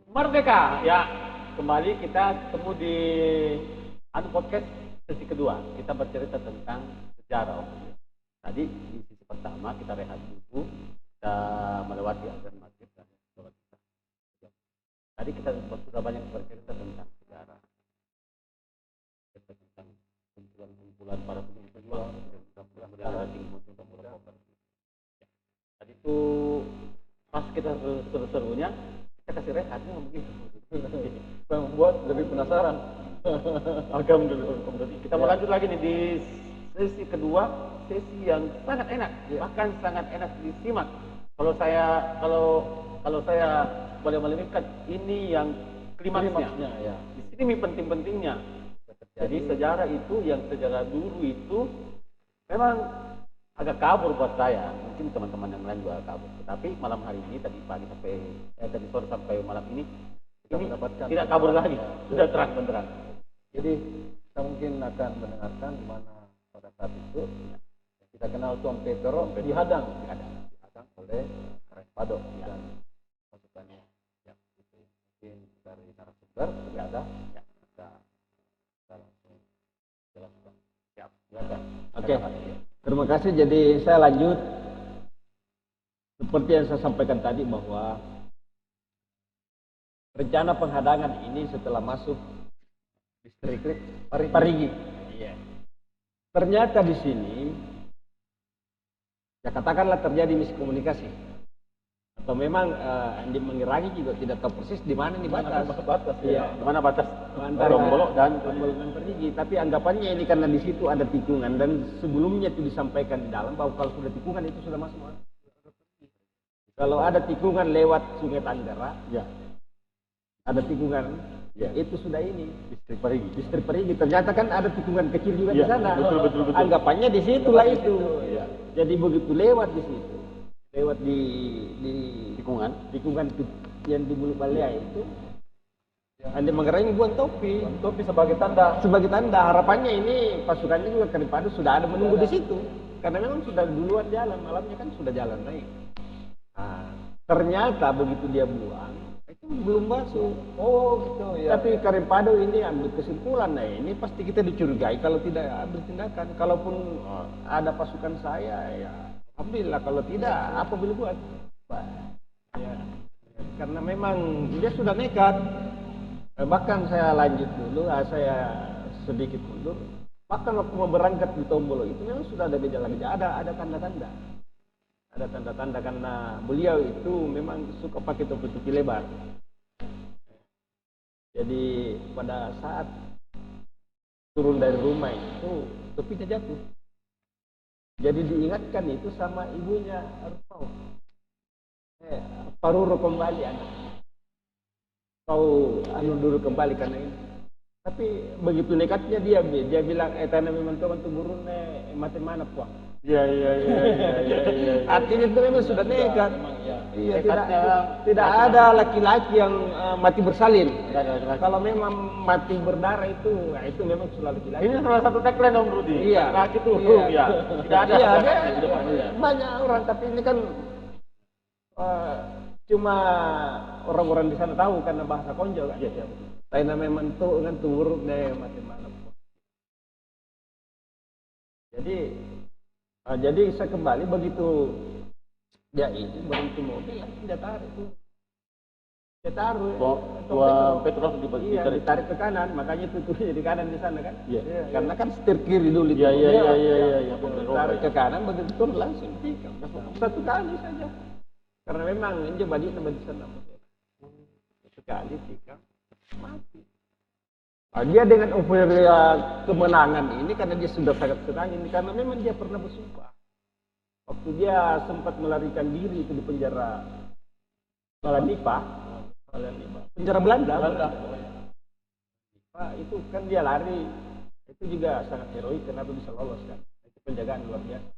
Merdeka. Ya, kembali kita ketemu di podcast sesi kedua. Kita bercerita tentang sejarah. Tadi di sisi pertama kita rehat dulu, kita melewati azan maghrib dan sholat kita. Tadi kita sudah banyak bercerita tentang sejarah, tentang kumpulan para pejuang, tentang bendera tinggi, tentang properti. Tadi itu pas kita seru-serunya kita kasih rehatnya begitu. Membuat lebih penasaran. Alhamdulillah. Kita mau lanjut lagi nih di sesi kedua, sesi yang sangat enak, bahkan sangat enak disimak. Kalau saya boleh melihatkan ini yang klimaksnya. Ya. Di sini penting-pentingnya. Jadi sejarah itu yang sejarah dulu itu memang agak kabur buat saya. Mungkin teman-teman yang lain juga kabur. Tetapi malam hari ini tadi pagi sampai tadi sore sampai malam ini mendapatkan tidak kabur lagi, sudah terang benderang. Jadi kita mungkin akan mendengarkan di mana pada saat itu kita kenal Tuan Petro dihadang oleh Pado dan pasukannya. Ya, itu mungkin dari narasumber sudah ada. Ya, kita langsung jelaskan. Siap. Silakan. Oke. Terima kasih. Jadi saya lanjut seperti yang saya sampaikan tadi bahwa rencana penghadangan ini setelah masuk distrik Parigi. Iya. Ternyata di sini ya katakanlah terjadi miskomunikasi atau memang yang mengirangi juga tidak tahu persis di mana nih batas. Iya. Di mana batas antara Rombolo dan Parigi. Tapi anggapannya ini karena di situ ada tikungan dan sebelumnya itu disampaikan di dalam bahwa kalau sudah tikungan itu sudah masuk. Kalau ada tikungan lewat Sungai Tanggara, ya. Ada tikungan, ya. Itu sudah ini distrik Parigi. Distrik Parigi. Ternyata kan ada tikungan kecil juga ya, di sana. Betul. Anggapannya di situlah itu. Ya. Jadi begitu lewat di situ, lewat di tikungan yang di Mulut Balea itu, Andi Manggarai buang topi. Topi sebagai tanda. Sebagai tanda. Harapannya ini pasukannya juga Karipado sudah ada menunggu di situ, karena memang sudah duluan jalan, malamnya kan sudah jalan naik. Nah, ternyata begitu dia buang itu belum masuk. Oh gitu ya. Tapi Karipado ini ambil kesimpulan, nah ini pasti kita dicurigai kalau tidak ambil tindakan. Kalaupun ada pasukan saya ya alhamdulillah, kalau tidak apa boleh buat. Ya, karena memang dia sudah nekat. Bahkan saya lanjut dulu, saya sedikit mundur. Bahkan waktu mau berangkat di Tombolo itu memang sudah ada gejala-gejala, ada tanda-tanda. Ada tanda-tanda karena beliau itu memang suka pakai topi-topi lebar. Jadi pada saat turun dari rumah itu topinya jatuh. Jadi diingatkan itu sama ibunya Arpau. Paruro kembali anak. Kau dulu kembali karena ini. Tapi begitu nekatnya dia bilang tanah memang kau bantu burun mati mana puang. Iya. Artinya itu memang sudah nekat. Iya, tidak ada laki-laki yang mati bersalin. Kalau memang mati berdarah itu memang sudah laki-laki. Ini salah satu tagline Om Rudi. Iya. Laki itu ya. Tidak ada. Iya, banyak orang, tapi ini kan cuma orang-orang di sana tahu karena bahasa konjo kan. Iya. Taina memang tuh kan turun deh mati mana. Jadi saya kembali begitu dia ini berhenti mobil, dia tarik tuh. Dia taruh. Tua Petrus ditarik ke kanan, makanya itu turunnya di kanan di sana kan. Iya. Karena kan setir kiri dulu itu. Iya. Tarik ke kanan begitu turun langsung tikam. Satu kali saja. Karena memang dia badi sampai di sana. Sekali tikam mati. Dia dengan euforia kemenangan ini karena dia sudah sangat senang ini karena memang dia pernah bersumpah. Waktu dia sempat melarikan diri itu di penjara Malanipa, penjara Belanda. Itu kan dia lari, itu juga sangat heroik kenapa bisa lolos kan? Itu penjagaan luar biasa.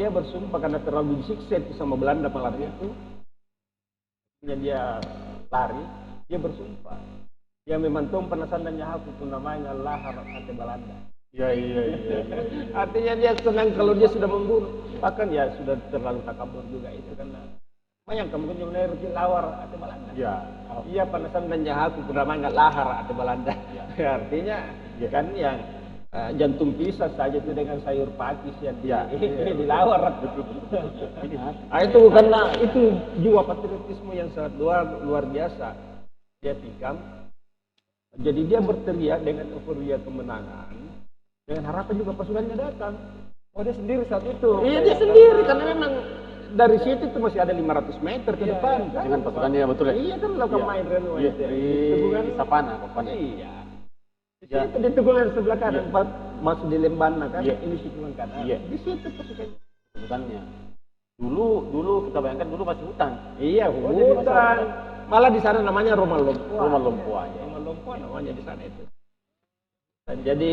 Dia bersumpah karena terlalu disiksa sama Belanda malam itu. Dia lari, dia bersumpah. Dia memang penasan dan nyahaku pun namanya Allah hati Belanda. Iya. Artinya dia senang kalau dia sudah membunuh. Bahkan ya sudah terlalu takabur juga itu karena Mayang kamu kunjung nerti lawar atau Belanda. Iya. Iya panasan dan jahaku pernah mangat lahar atau Belanda. Ya. Artinya kan yang jantung pisah saja itu dengan sayur pakis yang dilawar. Itu karena itu jiwa patriotisme yang sangat luar biasa. Dia tikam. Jadi dia berteriak dengan euforia kemenangan. Dengan harapan juga pasukannya datang. Oh dia sendiri saat itu? Iya dia sendiri karena memang dari situ itu masih ada 500 meter ke depan. Kan? Dengan pasukannya betul ya? Iya kan melakukan main renua itu. Di Sapana pokoknya. Iya. Di situ di Tegungan sebelah kanan, masuk di Lembana kan, ini Tegungan kanan. Iya. Di situ pasukannya. Dulu kita bayangkan dulu masih hutan. Iya hutan. Malah di sana namanya Rumah Lompua. Rumah Lompua. Ya. Rumah Lompua namanya di sana itu. Dan jadi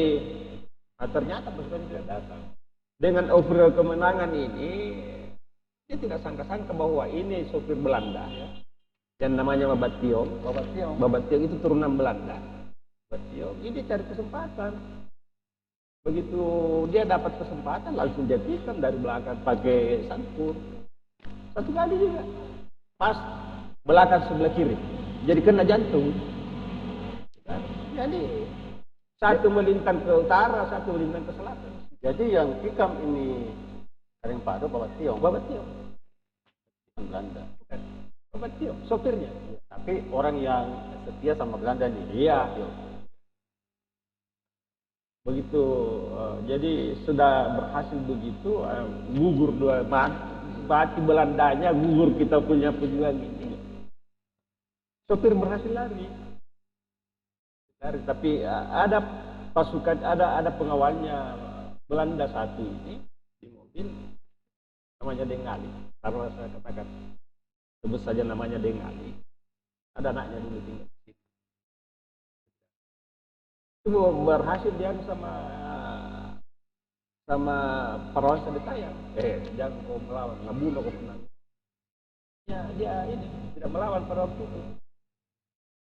ternyata pasukan tidak datang. Dengan euforia kemenangan ini, dia tidak sangka-sangka bahwa ini sopir Belanda ya. Yang namanya Babat Tiong. Babat Tiong itu turunan Belanda. Babat Tiong ini cari kesempatan. Begitu dia dapat kesempatan langsung dia tikam dari belakang pakai sangkur. Satu kali juga. Pas belakang sebelah kiri. Jadi kena jantung. Jadi satu melintang ke utara, satu melintang ke selatan. Jadi yang tikam ini Kareng Pado Babat Tiong. Babat Tiong. Belanda. Bukan. Babat Tiong, sopirnya. Ya, tapi orang yang setia sama Belanda nih. Iya. Begitu, jadi sudah berhasil begitu, gugur dua mati Belandanya, gugur kita punya pejuang ini. Sopir berhasil lari, tapi ada pasukan, ada pengawalnya Belanda satu ini di mobil, namanya Dengali. Karena saya katakan sebut saja namanya Dengali. Ada anaknya dulu tinggal di situ. Itu berhasil dia sama perawan sedetayang. Jangan kau melawan, ngabunuh kau menang. Ya dia ini tidak melawan pada waktu itu.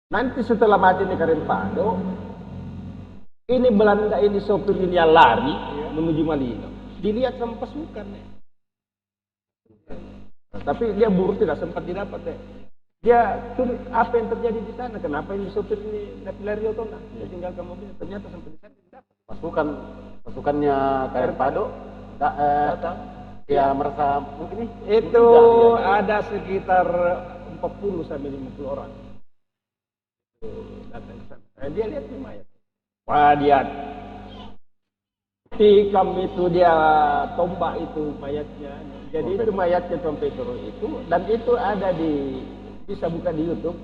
Nanti setelah mati di Kareng Pado, ini Belanda ini sopir ini yang lari menuju Malino. Dilihat sama pasukan ya. Tapi dia buru tidak sempat didapat ya. Dia apa yang terjadi di sana? Kenapa ini sopir ini lari otona? Dia tinggalkan mobil. Ternyata sampai di sana tidak dapat. Pasukannya Kareng Pado datang. Ya merasa mungkin itu ada sekitar 40 sampai 50 orang. Datang ke sana. Dia lihat di mayat. Wah dia tikam itu dia tombak itu mayatnya. Jadi itu mayatnya Tom Petro itu dan itu ada bisa buka di YouTube.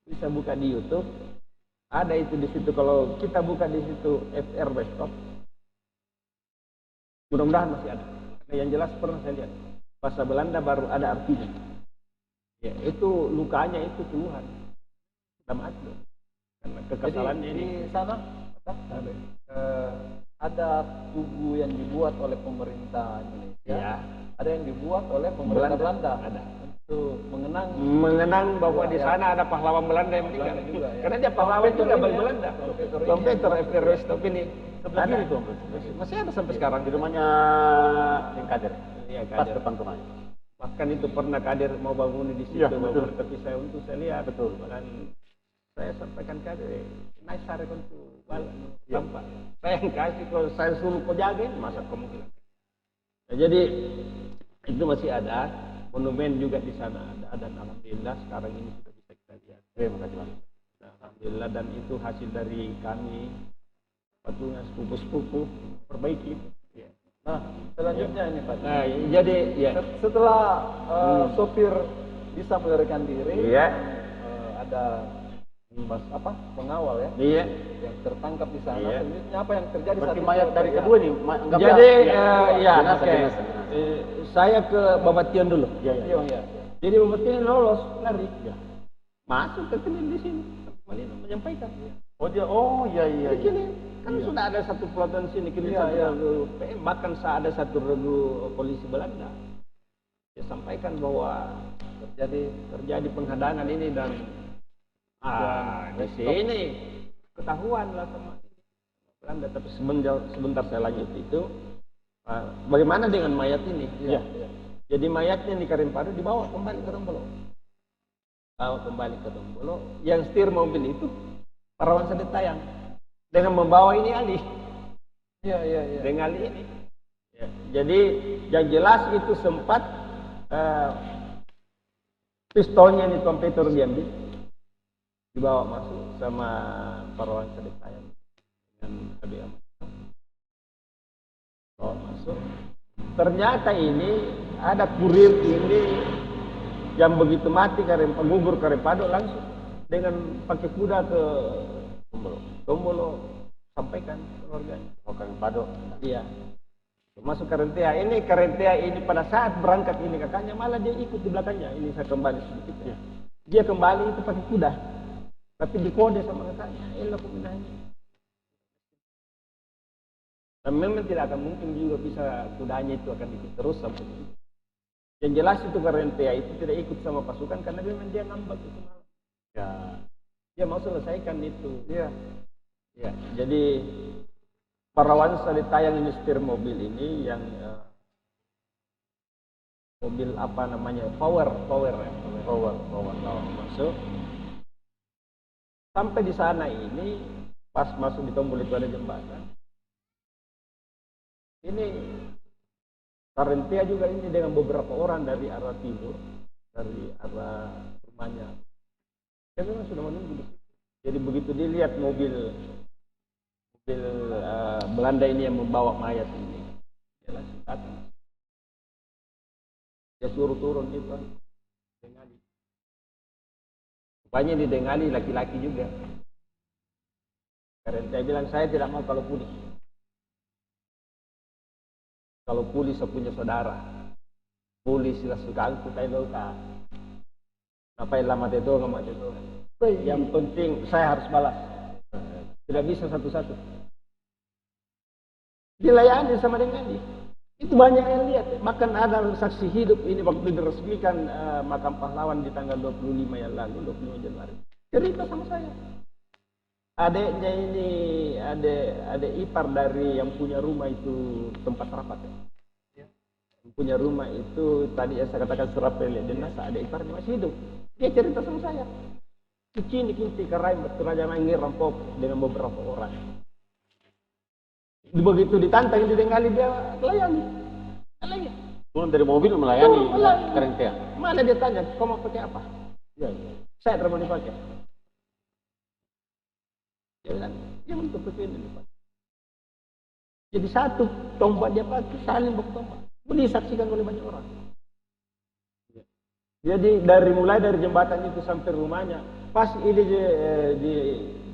Bisa buka di YouTube. Ada itu di situ kalau kita buka di situ FR Bestop. Mudah-mudahan masih ada. Karena yang jelas pernah saya lihat bahasa Belanda baru ada artinya. Ya, itu lukanya itu Tuhan. Sudah mati. Karena kekesalannya ini di sana ada tugu yang dibuat oleh pemerintah Indonesia. Ya. Ada yang dibuat oleh pemerintah Belanda. Ada. Untuk mengenang bahwa di sana ada pahlawan Belanda yang meninggal. Juga, ya. Karena dia pahlawan juga bagi Belanda. Tom Petro FR Bestop ini sebelah kiri tuh. Masih ada sampai sekarang di rumahnya yang Kader. Iya, Pas depan rumahnya. Bahkan itu pernah Kader mau bangun di situ, tapi saya lihat betul. Dan saya sampaikan Kader, naik sare untuk tanpa. Saya yang kasih kalau saya suruh kau jagain, masa kemungkinan. Nah, jadi itu masih ada. Monumen juga di sana ada dan alhamdulillah sekarang ini sudah bisa kita lihat. Terima kasih Mas. Nah, alhamdulillah dan itu hasil dari kami patungan sepupu-sepupu perbaiki. Ya. Nah selanjutnya ini Pak. Nah jadi ya. Setelah sopir bisa melarikan diri, ada pengawal ya, yang tertangkap di sana. Iya. Selanjutnya apa yang terjadi Berarti saat itu? mayat dari kedua nih. Jadi jenazah. saya ke Babat Tiong dulu. Iya. Jadi Babat Tiong lolos lari. Masuk ke Kenin di sini. Malino menyampaikan. Iya. Kenin kan sudah ada satu pelaton sini Kenin satu regu PM, bahkan ada satu regu polisi Belanda. Dia sampaikan bahwa terjadi penghadangan ini dan di sini ketahuan lah sama Belanda. Tapi sebentar saya lanjut itu, bagaimana dengan mayat ini? Iya. Jadi mayatnya di Karimpado dibawa kembali ke Dombolo. Bawa kembali ke Dombolo. Yang setir mobil itu Parawan Sadetayang dengan membawa ini Ali. Iya. Dengan Ali ini. Ya. Jadi yang jelas itu sempat pistolnya ini komputer diambil, dibawa masuk sama Parawan Sadetayang dengan Abi Ahmad. Bawa masuk. Ternyata ini ada kurir ini yang begitu mati gugur Karimpado langsung dengan pakai kuda ke Tombolo sampaikan keluarganya. Karimpado. Iya. Masuk Karentea ini pada saat berangkat ini kakaknya malah dia ikut di belakangnya. Ini saya kembali sedikit ya. Dia kembali itu pakai kuda, tapi dikode sama kakaknya. Elah pemindahannya. Dan memang tidak akan mungkin juga bisa kudanya itu akan ikut terus sampai itu. Yang jelas itu Karentea itu tidak ikut sama pasukan karena memang dia ngambek itu malam. Ya. Dia mau selesaikan itu. Iya. Ya. Jadi Parawan Sadetayang ini setir mobil ini yang mobil apa namanya power masuk. Sampai di sana ini pas masuk di Tombol itu ada jembatan. Ini Karentea juga ini dengan beberapa orang dari arah timur, dari arah rumahnya. Dia memang sudah menunggu di situ. Jadi begitu dilihat mobil Belanda ini yang membawa mayat ini, dia langsung datang. Dia suruh turun itu Dengali. Rupanya di Dengali laki-laki juga. Karentea bilang saya tidak mau kalau pulih. Kalau pulih saya punya saudara. Pulih sila suka angkut tayo ka. Ngapain lama itu nggak mati itu. Yang penting saya harus balas. Tidak bisa satu-satu. Dilayani sama Dengali. Itu banyak yang lihat. Bahkan ada saksi hidup ini waktu diresmikan makam pahlawan di tanggal 25 yang lalu, 25 Januari. Cerita sama saya. Adiknya ini ada ipar dari yang punya rumah itu tempat rapat ya. Yang punya rumah itu tadi saya katakan Surapele Denasa, ada iparnya masih hidup. Dia cerita sama saya. Kini kinti karai Raja Mangi rampok dengan beberapa orang. Begitu ditantang di Dengali dia melayani. Turun dari mobil melayani Karentea. Mana dia tanya, kau mau pakai apa? Ya. Saya tidak mau dipakai. Dia bilang, dia untuk pakai ini. Jadi satu tombak dia pakai, saling baku tombak. Boleh disaksikan oleh banyak orang. Jadi mulai dari jembatan itu sampai rumahnya, pas ini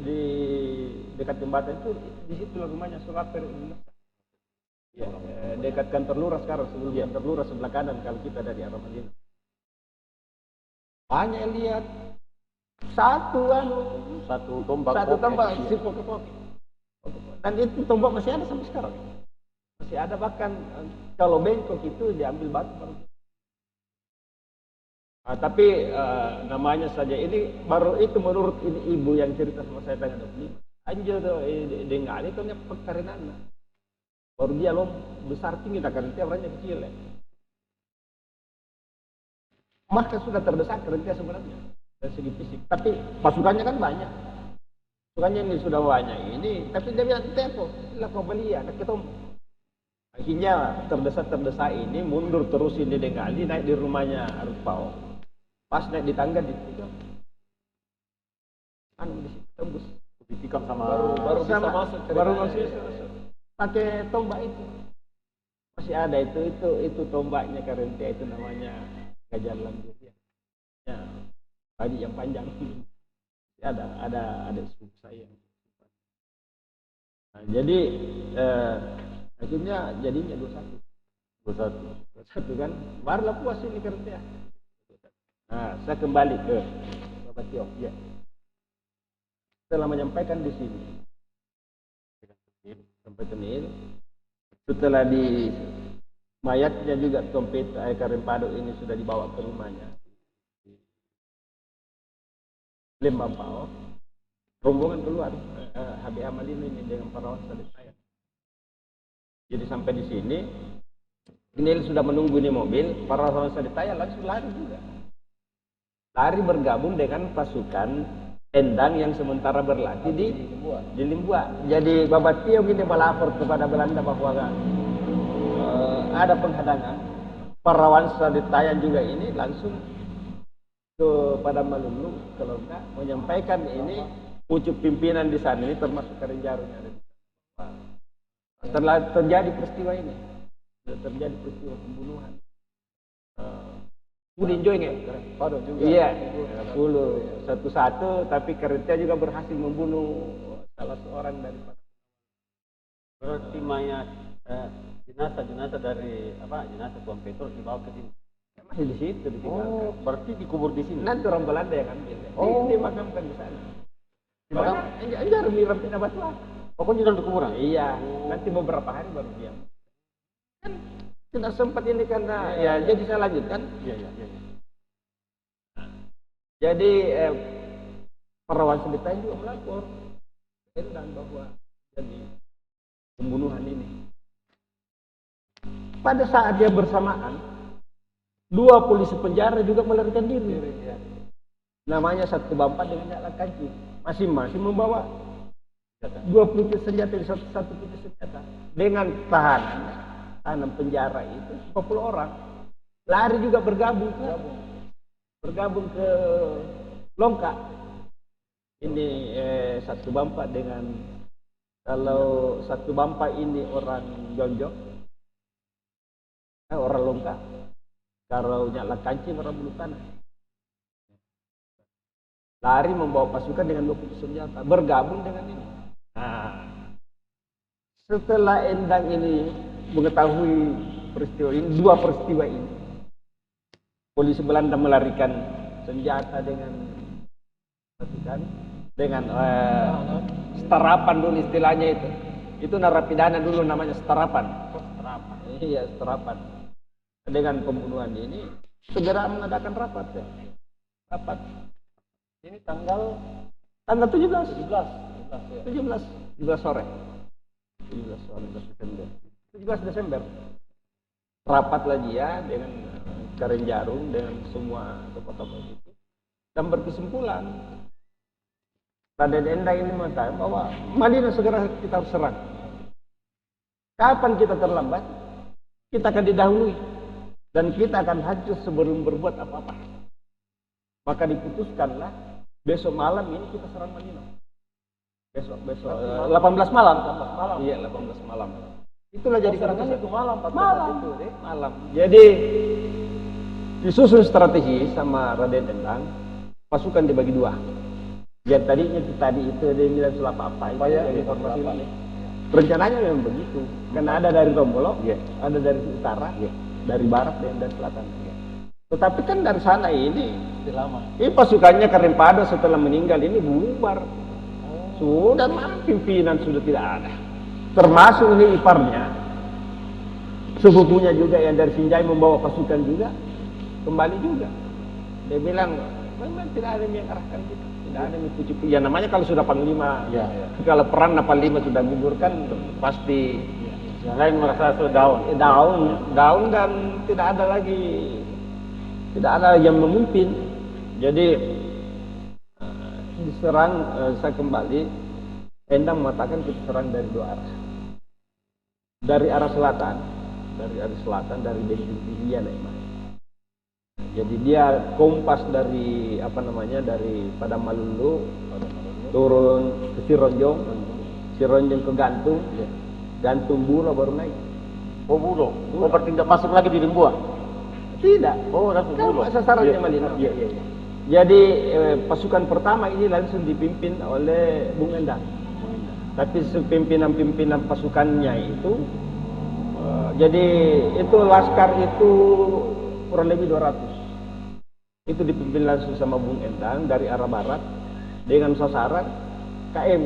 di dekat jembatan itu, di situ rumahnya Surapele Indonesia. Ya, dekat kantor lurah sekarang, sebelum kantor lurah sebelah kanan kalau kita dari arah Madinah. Banyak yang lihat satu tombak sipok. Dan itu tombak masih ada sampai sekarang. Masih ada, bahkan kalau bengkok itu diambil batu baru. Tapi namanya saja ini baru itu menurut ini ibu yang cerita sama saya tanggal 25. Anjir Dengali itu hanya pekarinana. Baru dia besar tinggi, Karentea orangnya kecil ya. Maka sudah terdesak Karentea sebenarnya dari segi fisik. Tapi pasukannya kan banyak. Pasukannya ini sudah banyak ini, tapi dia bilang tempo, lah kau beli ya, kita akhirnya terdesak ini mundur terus ini Dengali, naik di rumahnya Arupao. Pas naik di tangga di situ, di situ tembus. Ditikam sama baru bisa masuk. Baru masuk. Pakai tombak itu. Masih ada itu tombaknya Karentea itu namanya Gajah Lanjut ya. Ya, tadi yang panjang. Ada sepupu saya. Nah, jadi akhirnya jadinya 21 kan. Barulah puas ini Karentea. Nah, saya kembali ke Bapak Tio. Ya. Setelah menyampaikan di sini sampai Tenil, setelah di mayatnya juga Tompet Karimpado ini sudah dibawa ke rumahnya Lembang Pao, rombongan keluar Habib Amal ini dengan Parawan Sadetayang. Jadi sampai di sini Ini sudah menunggu di mobil, para orang Sadetaya langsung lari juga. Lari bergabung dengan pasukan Endang yang sementara berlatih di Limbua. Jadi Bapak Tio ini melapor kepada Belanda bahwa ada penghadangan. Para orang Sadetaya juga ini langsung kepada Malulu, kalau enggak menyampaikan ini pucuk pimpinan di sana ini termasuk Karenjaru yang ada di sana. Setelah terjadi peristiwa ini, terjadi peristiwa pembunuhan. Udin Joy Pado juga. Iya, 10 satu-satu, tapi Karenta juga berhasil membunuh salah seorang dari. Berarti mayat jenazah dari jenazah Tuan Petrus dibawa ke sini. Masih di situ ditinggalkan. Oh, berarti dikubur di sini. Nanti orang Belanda yang ambil. Oh, dimakamkan di sana. Di Makam? mana? Anjar Miram Pina Batuang. Pokoknya dalam kuburan. Iya, nanti beberapa hari baru dia. Kan tidak sempat ini karena ya jadi saya lanjutkan. Iya. Jadi Perawan Sadetaya juga melapor Endang bahwa jadi pembunuhan ini. Pada saat dia bersamaan, 2 polisi penjara juga melarikan diri. Ya. Namanya Satu Bampa dengan Nyak Lakanci. Masing-masing membawa 2 peluru senjata di satu peluru senjata. Dengan tahanan penjara itu 40 orang. Lari juga bergabung ke Longka. Ini Satu Bampa dengan, kalau Satu Bampa ini orang Jonjong, orang Longka. Kalau Nyak Lakanci orang Bulu Tanah. Lari membawa pasukan dengan 2 peluru senjata, bergabung dengan ini. Nah, setelah Endang ini mengetahui peristiwa ini, 2 peristiwa ini, polisi Belanda melarikan senjata dengan pasukan, dengan setarapan dulu istilahnya itu. Itu narapidana dulu namanya setarapan. Iya, setarapan. Dengan pembunuhan ini segera mengadakan rapat ya. Rapat. Ini tanggal 17 sore. 17 Desember. Rapat lagi ya dengan Karenjaru dengan semua tokoh-tokoh itu. Dan berkesimpulan Raden Endang ini mengatakan bahwa Madinah segera kita harus serang. Kapan kita terlambat, kita akan didahului dan kita akan hancur sebelum berbuat apa-apa. Maka diputuskanlah besok malam ini kita serang Madinah. Besok 18 malam. Iya, 18 malam. Itulah jadi serangan itu malam, itu deh, malam. Jadi disusun strategi sama Raden Endang, pasukan dibagi 2. Yang tadi itu dia bilang apa itu ya, informasi ini. Rencananya memang begitu. Karena ada dari Rombolo, ada dari utara, dari barat dan dari selatan. Tetapi kan dari sana ini lama. Ini pasukannya Karempado setelah meninggal ini bubar. Sudah pimpinan sudah tidak ada. Termasuk ini iparnya, sepupunya juga yang dari Sinjai membawa pasukan juga kembali juga. Dia bilang memang tidak ada yang arahkan kita, tidak ada yang pucuk. Ya namanya kalau sudah panglima, kalau perang panglima sudah gugur kan pasti. Yang lain merasa sudah down dan tidak ada yang memimpin. Jadi diserang, saya kembali. Endang mengatakan kita serang dari 2 arah. Dari arah selatan, dari Bensintilia memang. Jadi dia kompas dari dari Padang Malulu, turun ke Sironjong ke Gantung, Gantung Buro baru naik. Oh, Buro. Oh, berarti tidak masuk lagi di Limbua? Tidak. Oh, langsung Buro. Sasarannya Malino. Iya. Jadi pasukan pertama ini langsung dipimpin oleh Bung Endang. Tapi pimpinan pasukannya itu, jadi itu laskar itu kurang lebih 200. Itu dipimpin langsung sama Bung Endang dari arah barat dengan sasaran KM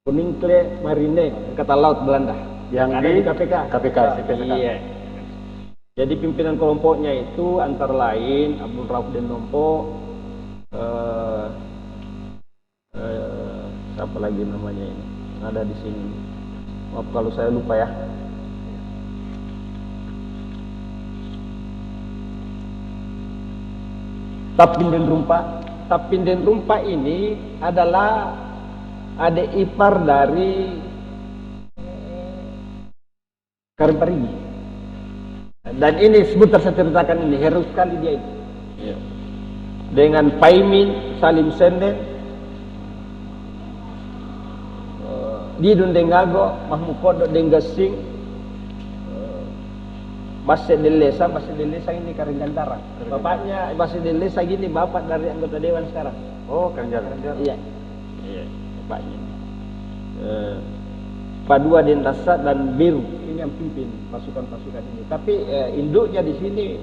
Koninklijke Marine, Angkatan Laut Belanda yang ada di KPK. Iya. Jadi pimpinan kelompoknya itu antara lain Abdul Rauf Denompo, siapa lagi namanya ini ada di sini. Maaf kalau saya lupa ya. Tapinden Rumpa. Tapinden Rumpa ini adalah adik ipar dari Karim Parigi. Dan ini sebentar saya ceritakan ini, heroik sekali dia itu. Dengan Paimin, Salim Senden, Didun Dengago, Mahmud Kodok Denggasing, Basir Delesa ini Karim Gantara. Bapaknya Basir Delesa gini, bapak dari anggota dewan sekarang. Oh, Karim. Iya. Bapaknya. Padua Dentasa dan Biru ini yang pimpin pasukan-pasukan ini. Tapi induknya di sini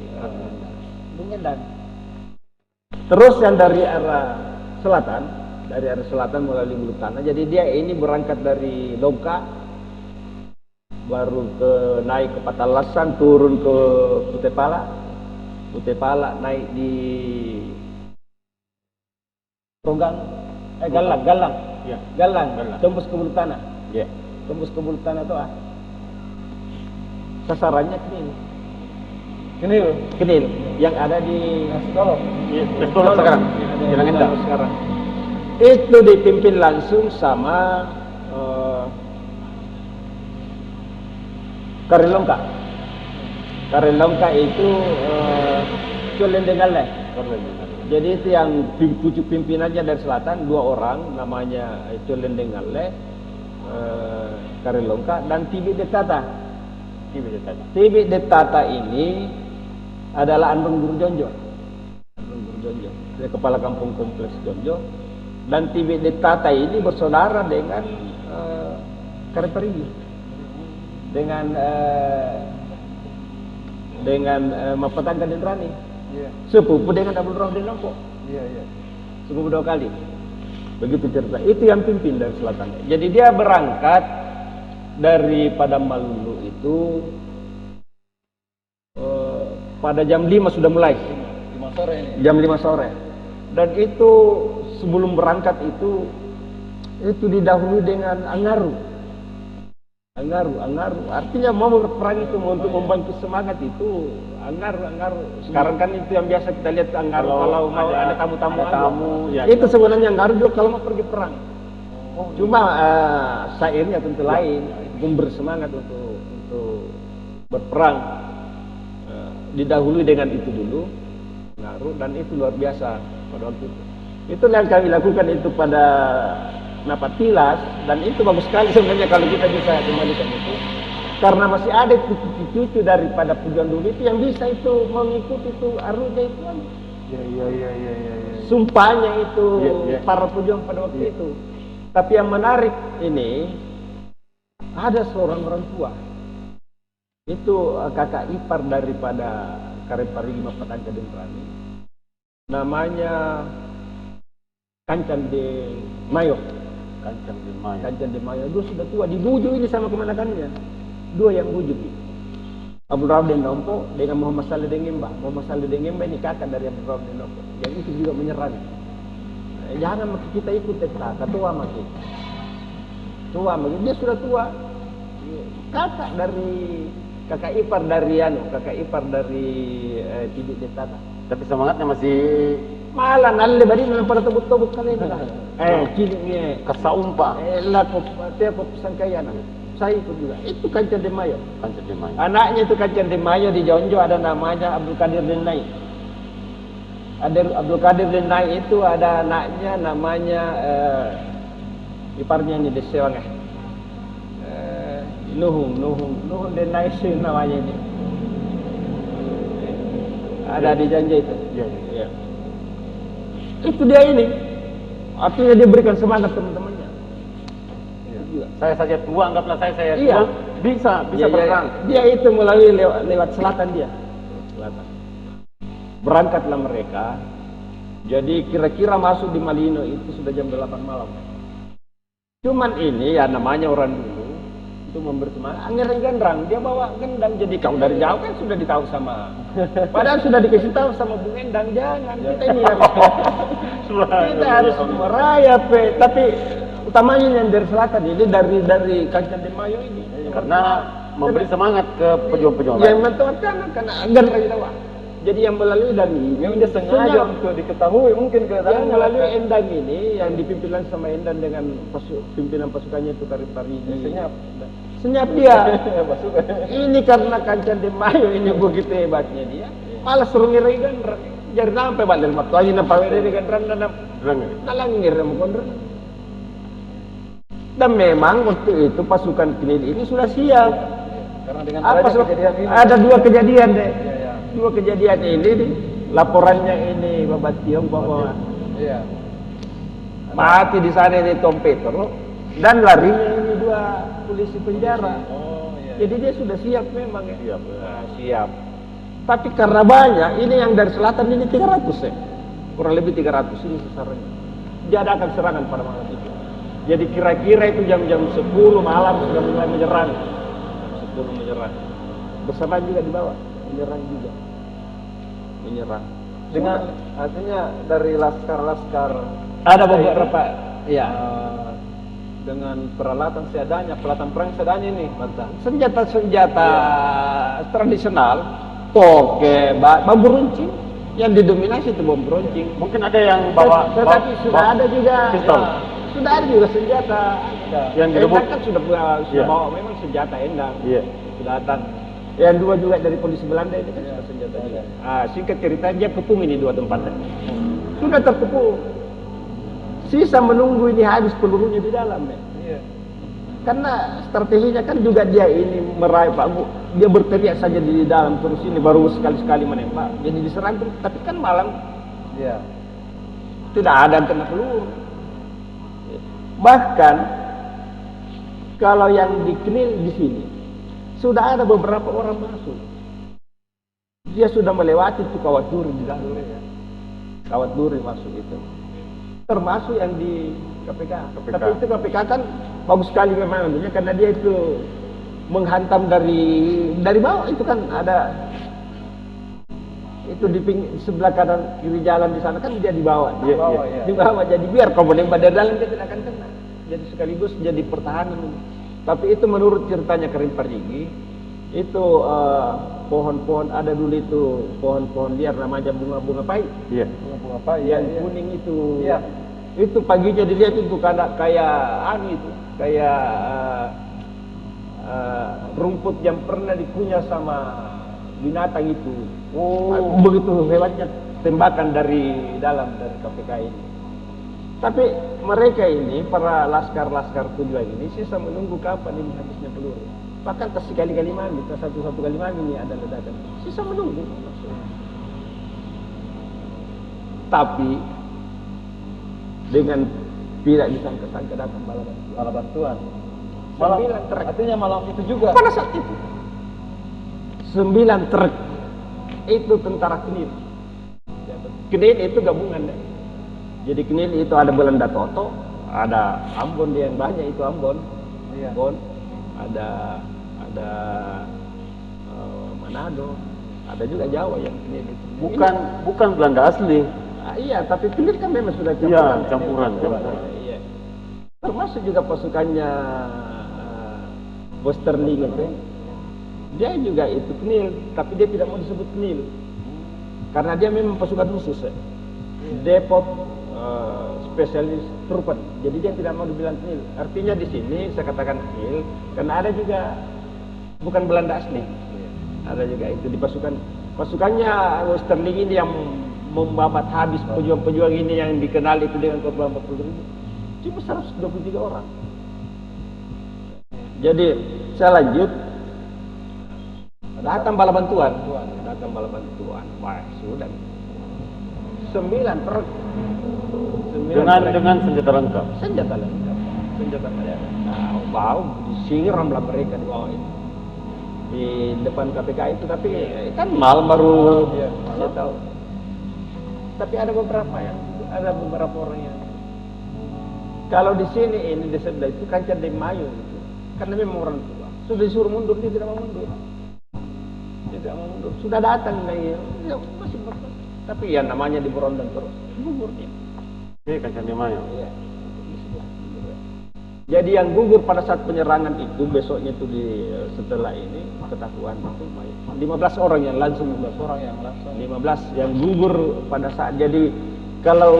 Bung Endang. Terus yang dari arah selatan melalui Bulu Tanah. Jadi dia ini berangkat dari Longka, baru naik ke Patalasan, turun ke Putepala, naik di Galang. Ya. Galang. Tembus ke Bulu Tanah. Ya. Tembus ke Bulu Tanah itu sasarannya Kenil yang ada di Solo. Solo sekarang. Jalan Endang sekarang. Itu dipimpin langsung sama Karilongka. Karilongka itu Colendengale. Jadi itu yang pucuk pimpinannya dari selatan, 2 orang, namanya Colendengale, Karilongka dan Tibi Detata. Tibi Detata ini adalah Andong Guru Jonjo. Dia kepala kampung kompleks Jonjo. Dan Tibi Detata ini bersaudara dengan Karim Parigi. Dengan Mapatangga Dendrani. Sepupu dengan Abdul Rahman Denoko. Sepupu 2 kali. Begitu cerita. Itu yang pimpin dari selatan. Jadi dia berangkat dari Padang Malulu itu pada jam 5 sudah mulai. 5 sore ini. Jam 5 sore. Dan itu sebelum berangkat itu didahului dengan Angaru. Artinya mau berperang itu untuk membantu semangat itu Angaru. Sekarang kan itu yang biasa kita lihat Angaru kalau mau ada tamu-tamu. Ya, itu sebenarnya Angaru juga kalau mau pergi perang. Cuma syairnya tentu lain, memberi semangat untuk berperang. Didahului dengan itu dulu Angaru, dan itu luar biasa pada waktu itu. Itu yang kami lakukan itu pada Napatilas, dan itu bagus sekali sebenarnya kalau kita bisa kembalikan itu, karena masih ada cucu-cucu daripada pujuan dulu itu yang bisa itu mengikuti itu arusnya itu. Iya. Sumpahnya itu para pujuan pada waktu itu. Tapi yang menarik ini ada seorang orang tua. Itu kakak ipar daripada Karim Parigi Mapatangga Dendrani. Namanya Kancan de Mayo. Dua sudah tua, dibujuk ini sama kemenakannya. 2 yang bujuk. Abdul Rahman Denoko dengan Muhammad Saleh Dengemba. Muhammad Saleh Dengemba ini kakak dari Abdul Rahman Denoko. Yang itu juga menyerang. Jangan kita ikut ketua maki. Dia sudah tua. Kakak ipar dari Tidik Detata. Tapi semangatnya masih malah nalle bari na pada tebut-tebut kali ini. Ciliknya kesaumpa. Lah kok sangkayana. Saya ikut juga. Itu Kancan de Mayo. Anaknya itu Kancan de Mayo di Jonjo ada namanya Abdul Qadir Denai. Abdul Qadir Denai itu ada anaknya namanya iparnya ini di Sewang. Nuhung Denai sih namanya ini. Ada di Janji itu. Iya. Itu dia ini. Artinya dia berikan semangat teman-temannya. Iya. Saya saja tua, anggaplah saya iya. Tua. Bisa berperang. Dia itu melalui lewat selatan dia. Selatan. Berangkatlah mereka. Jadi kira-kira masuk di Malino itu sudah jam 8 malam. Cuman ini ya namanya orang dulu itu memberi semangat. Anggeran Gandrang dia bawa gendang, jadi kau dari jauh kan sudah ditahu sama. Padahal sudah dikasih tahu sama Bung Endang, jangan kita ini kita harus merayap. Tapi utamanya yang dari selatan ini dari Kancan de Mayo ini. Karena memberi semangat ke pejuang-pejuang lain. Yang mentuatkan karena Gandrang itu Jadi yang melalui Endang ini, Memang dia sengaja untuk diketahui mungkin yang keadaannya. melalui Endang ini, yang dipimpin sama Endang dengan pimpinan pasukannya itu Karim Parigi. Senyap dia. Pasukan. Ini karena Kancan Demayo ini begitu hebatnya dia. Malah suruh ngirai Gandra. Jadi sampai balik waktu aja nampak ini Gandra nalangir sama Gondra. Dan memang waktu itu pasukan Knil ini sudah siap. Karena dengan Apa kejadian ini. ada dua kejadian deh. Iya. Dua kejadian ini nih, laporannya ini Bapak Tiong bahwa Iya. mati di sana ini Tom Petro dan larinya ini dua polisi penjara. Oh iya. Jadi dia sudah siap memang ya. Siap. Siap. Tapi karena banyak, ini yang dari selatan ini 300 ya. Kurang lebih 300 ini sasarannya. Dia akan serangan pada malam itu. Jadi kira-kira itu jam-jam 10 malam sudah mulai menyerang. Jam 10 menyerang. Bersamaan juga di bawah, menyerang juga. Menyerang. Dengan artinya dari laskar-laskar Ada beberapa, ya. dengan peralatan seadanya, peralatan perang seadanya ini, Bantah. Senjata-senjata tradisional, toke, bambu runcing, yang didominasi itu bambu runcing. Mungkin ada yang bawa Tetapi sudah ada juga, pistol. sudah ada juga senjata. Yang direbut. Endang kan sudah Iya. bawa memang senjata Endang. Iya. Sudah datang. Yang dua juga dari polisi Belanda ini kan sudah senjata juga. Singkat cerita dia kepung ini dua tempatnya. Sudah terkepung. Sisa menunggu ini habis pelurunya di dalam ya. Iya. Karena strateginya kan juga dia ini meraih Pak Bu. Dia berteriak saja di dalam terus ini baru sekali-sekali menembak. Jadi diserang terus. Tapi kan malam Iya. tidak ada yang kena peluru. Bahkan kalau yang di Knil di sini sudah ada beberapa orang masuk. Dia sudah melewati itu kawat duri di dalam. Kawat duri masuk itu. Termasuk yang di KPK. Tapi itu KPK kan bagus sekali memang ambilnya karena dia itu menghantam dari bawah itu kan ada itu di sebelah kanan kiri jalan di sana kan dia di bawah. Iya, iya. Di bawah jadi biar kau menembak dari dalam dia tidak akan kena. Jadi sekaligus jadi pertahanan. Tapi itu menurut ceritanya Karim Parigi itu pohon-pohon ada dulu itu pohon-pohon liar namanya bunga-bunga pai. Iya. Bunga apa? Iya. Yang kuning itu. Iya. Itu paginya dilihat itu kayak itu kayak rumput yang pernah dikunyah sama binatang itu. Oh, begitu hebatnya tembakan dari dalam dari KPK ini. Tapi mereka ini para laskar-laskar tujuan ini sisa menunggu kapan ini habisnya peluru. Bahkan tas sekali-kali mami, tas satu kali mami ini ada ledakan. Sisa menunggu. Tapi dengan tidak disangka-sangka datang bala bantuan. Malam, 9 truk. artinya malam itu juga. Pada saat itu 9 truk itu tentara Knil. Knil itu gabungan deh. Jadi Knil itu ada Belanda Toto, ada Ambon dia yang banyak itu Ambon. Iya. Ambon, ada Manado, ada juga Jawa yang Knil itu. Bukan Belanda asli. Iya, tapi Knil kan memang sudah Iya, campuran. campuran. Iya. Termasuk juga pasukannya Westerling itu. Dia juga itu Knil, tapi dia tidak mau disebut Knil. Karena dia memang pasukan khusus ya. Depot spesialis trupan. Jadi dia tidak mau dibilang Knil. Artinya di sini saya katakan Knil karena ada juga bukan Belanda asli. Ada juga itu di pasukannya Westerling ini yang membabat habis pejuang-pejuang ini yang dikenal itu dengan korban 40.000. Cuma 123 orang. Jadi saya lanjut. Datang bala bantuan. Wah, sudah. 9 truk. Dengan senjata lengkap. Senjata lengkap. Nah, bau disiram lah mereka di bawah itu. Di depan KPK itu, tapi kan malam baru saya tahu. Tapi ada beberapa orang yang kalau di sini ini di sebelah itu Kancan Demayo itu. Karena memang orang tua. Sudah disuruh mundur dia tidak mau mundur. Sudah datang lagi. Ya, masih bertahan. Tapi ya namanya di Berondan terus. Gugur dia. Oke, Kancan Demayo. Iya. Jadi yang gugur pada saat penyerangan itu besoknya itu setelah ini ketahuan itu 15 orang yang langsung 15 yang gugur pada saat. Jadi kalau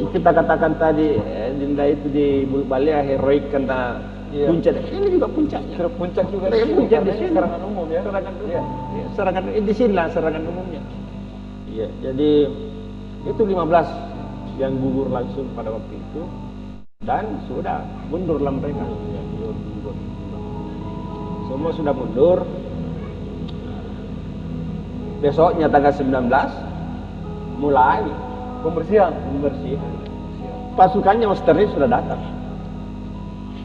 kita katakan tadi Dinda itu di Bulbalia heroik karena puncak, ini juga puncaknya. Puncak juga puncak di sini. Serangan umum ya. Serangan umum. Serangan di sini lah serangan umumnya. Iya, jadi itu 15 yang gugur langsung pada waktu itu. Dan sudah mundurlah mereka. Semua sudah mundur. Besoknya tanggal 19 mulai Pembersihan. Pasukannya Australia sudah datang.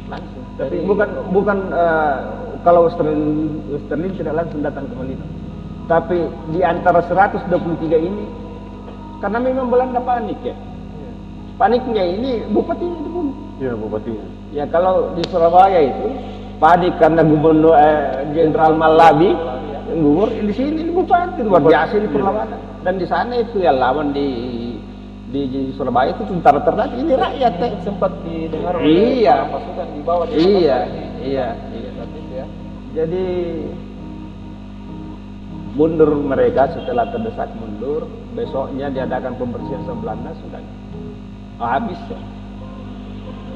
Langsung. Tapi bukan kalau Australia tidak langsung datang ke Malino. Tapi di antara 123 ini karena memang Belanda panik ya. Paniknya ini bupatinya dibunuh. Iya, bupatinya. Ya kalau di Surabaya itu panik karena gubernur Jenderal Malabi yang gugur. Di sini ini bupati luar biasa di perlawanan. Dan di sana itu yang lawan di Surabaya itu tentara ternate, ini rakyat sempat didengar oleh pasukan di bawah di iya. Jadi mundur mereka setelah terdesak mundur. Besoknya diadakan pembersihan sama Belanda sudah. Habis ya.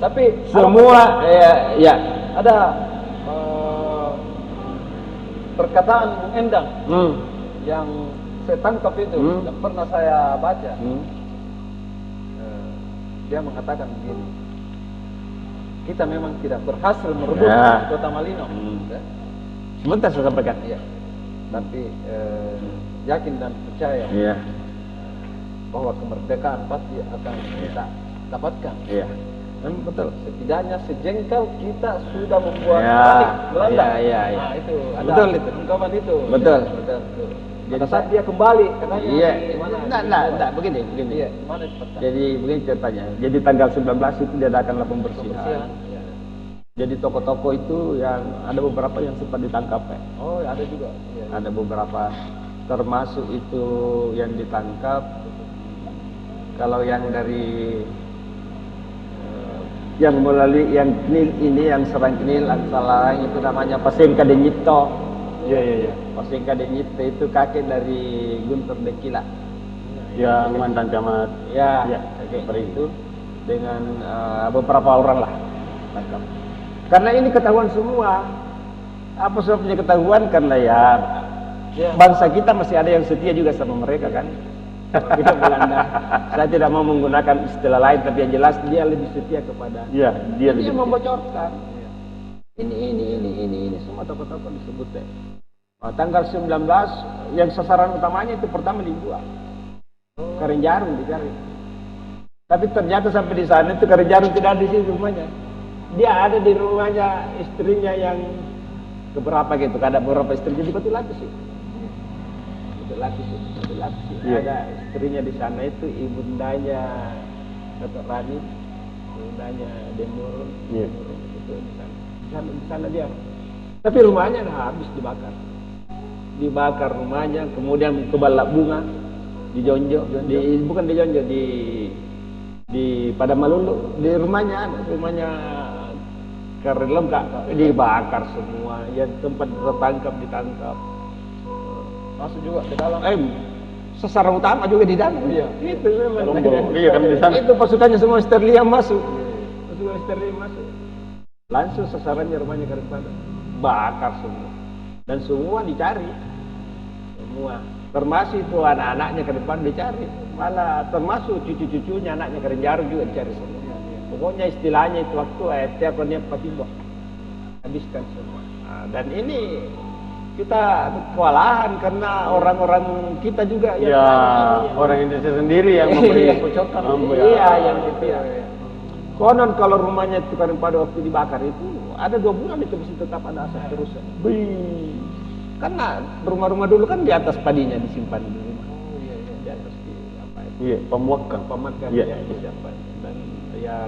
Tapi semua ada perkataan Bung Endang yang saya tangkap itu dan pernah saya baca. Dia mengatakan begini, kita memang tidak berhasil merebut kota Malino. Sebentar saya sampaikan. Ya. Tapi yakin dan percaya bahwa kemerdekaan pasti akan kita dapatkan. Iya. Betul. Setidaknya sejengkal kita sudah membuat panik Belanda. Nah, itu ada betul itu. ungkapan itu. Betul. Pada saat dia kembali, katanya Nah, begini. Iya, mana cepat. Jadi begini ceritanya. Jadi tanggal 19 itu diadakanlah pembersihan. Jadi toko-toko itu yang ada beberapa yang sempat ditangkap ya. Oh, ada juga. Iya. Ada beberapa, termasuk itu yang ditangkap. Kalau yang dari yang melalui yang Knil ini, yang serang Knil, salah itu namanya Pasengka Denyito. Iya. Pasengka Denyito itu kakek dari Guntur Dekila. Yang mantan camat. Ya, kakek itu dengan beberapa orang lah tangkap. Karena ini ketahuan semua. Apa sebabnya ketahuan? Karena bangsa kita masih ada yang setia juga sama mereka kan. Kita Belanda. Saya tidak mau menggunakan istilah lain, tapi yang jelas dia lebih setia kepada. Iya, dia lebih membocorkan. Ini semua tokoh-tokoh disebut ya. Tanggal 19 yang sasaran utamanya itu pertama dibuat. Karenjarum dicari. Tapi ternyata sampai di sana itu Karenjarum tidak ada di sini rumahnya. Dia ada di rumahnya istrinya yang keberapa gitu. Ada beberapa istrinya di Batu Lapis sih. Batu Lapis. Ada istrinya di sana itu ibundanya Dr. Rani, ibundanya Demurun. Itu di sana dia. Tapi rumahnya dah habis dibakar rumahnya, kemudian ke balak bunga di Jonjo, bukan di Jonjo, di pada Malulu, di rumahnya Karelom dibakar semua, ya tempat ditangkap. Masuk juga ke dalam. Sasaran utama juga di dalam. Iya. Itu memang. Iya kan di sana. Itu pasukannya semua Australia masuk. Pasukan Australia masuk. Langsung sasarannya rumahnya Karepado. Bakar semua. Dan semua dicari. Semua. Termasuk itu anak-anaknya ke depan dicari. Malah termasuk cucu-cucunya anaknya Karenjarum juga dicari semua. Pokoknya istilahnya itu waktu tiap dia patibo. Habiskan semua. Dan ini kita kewalahan karena orang-orang kita juga orang Indonesia sendiri yang memberi bocoran. Yang itu ya. Konon kalau rumahnya itu pada waktu dibakar itu ada 2 bulan itu masih tetap ada asap terus. Karena rumah-rumah dulu kan di atas padinya disimpan di rumah. Di atas pemuakan. Disimpan. Dan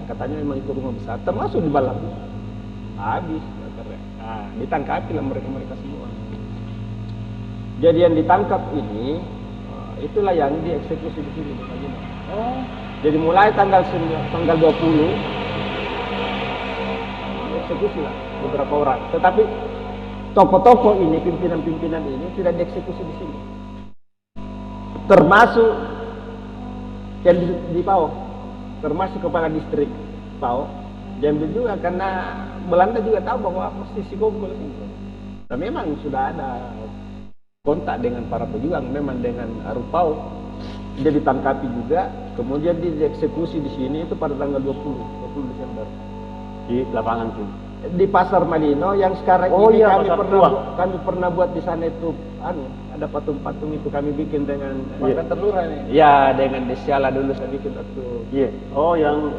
katanya memang itu rumah besar, termasuk di Balam. Habis bakarnya. Ditangkapilah mereka semua. Jadi yang ditangkap ini itulah yang dieksekusi di sini di Malino. Jadi mulai tanggal 20 dieksekusi lah beberapa orang. Tetapi tokoh-tokoh ini, pimpinan-pimpinan ini tidak dieksekusi di sini. Termasuk yang di Pau, termasuk kepala distrik Pau, diambil juga karena Belanda juga tahu bahwa posisi Kongo itu. Dan memang sudah ada kontak dengan para pejuang, memang dengan Arupau. Dia ditangkapi juga, kemudian dia dieksekusi di sini itu pada tanggal 20 Desember. Di lapangan tuh. Di Pasar Malino yang sekarang ini kami pernah buat di sana itu ada patung-patung itu kami bikin dengan Makan telur ini. ya dengan Desiala dulu saya bikin waktu. Iya. Oh, yang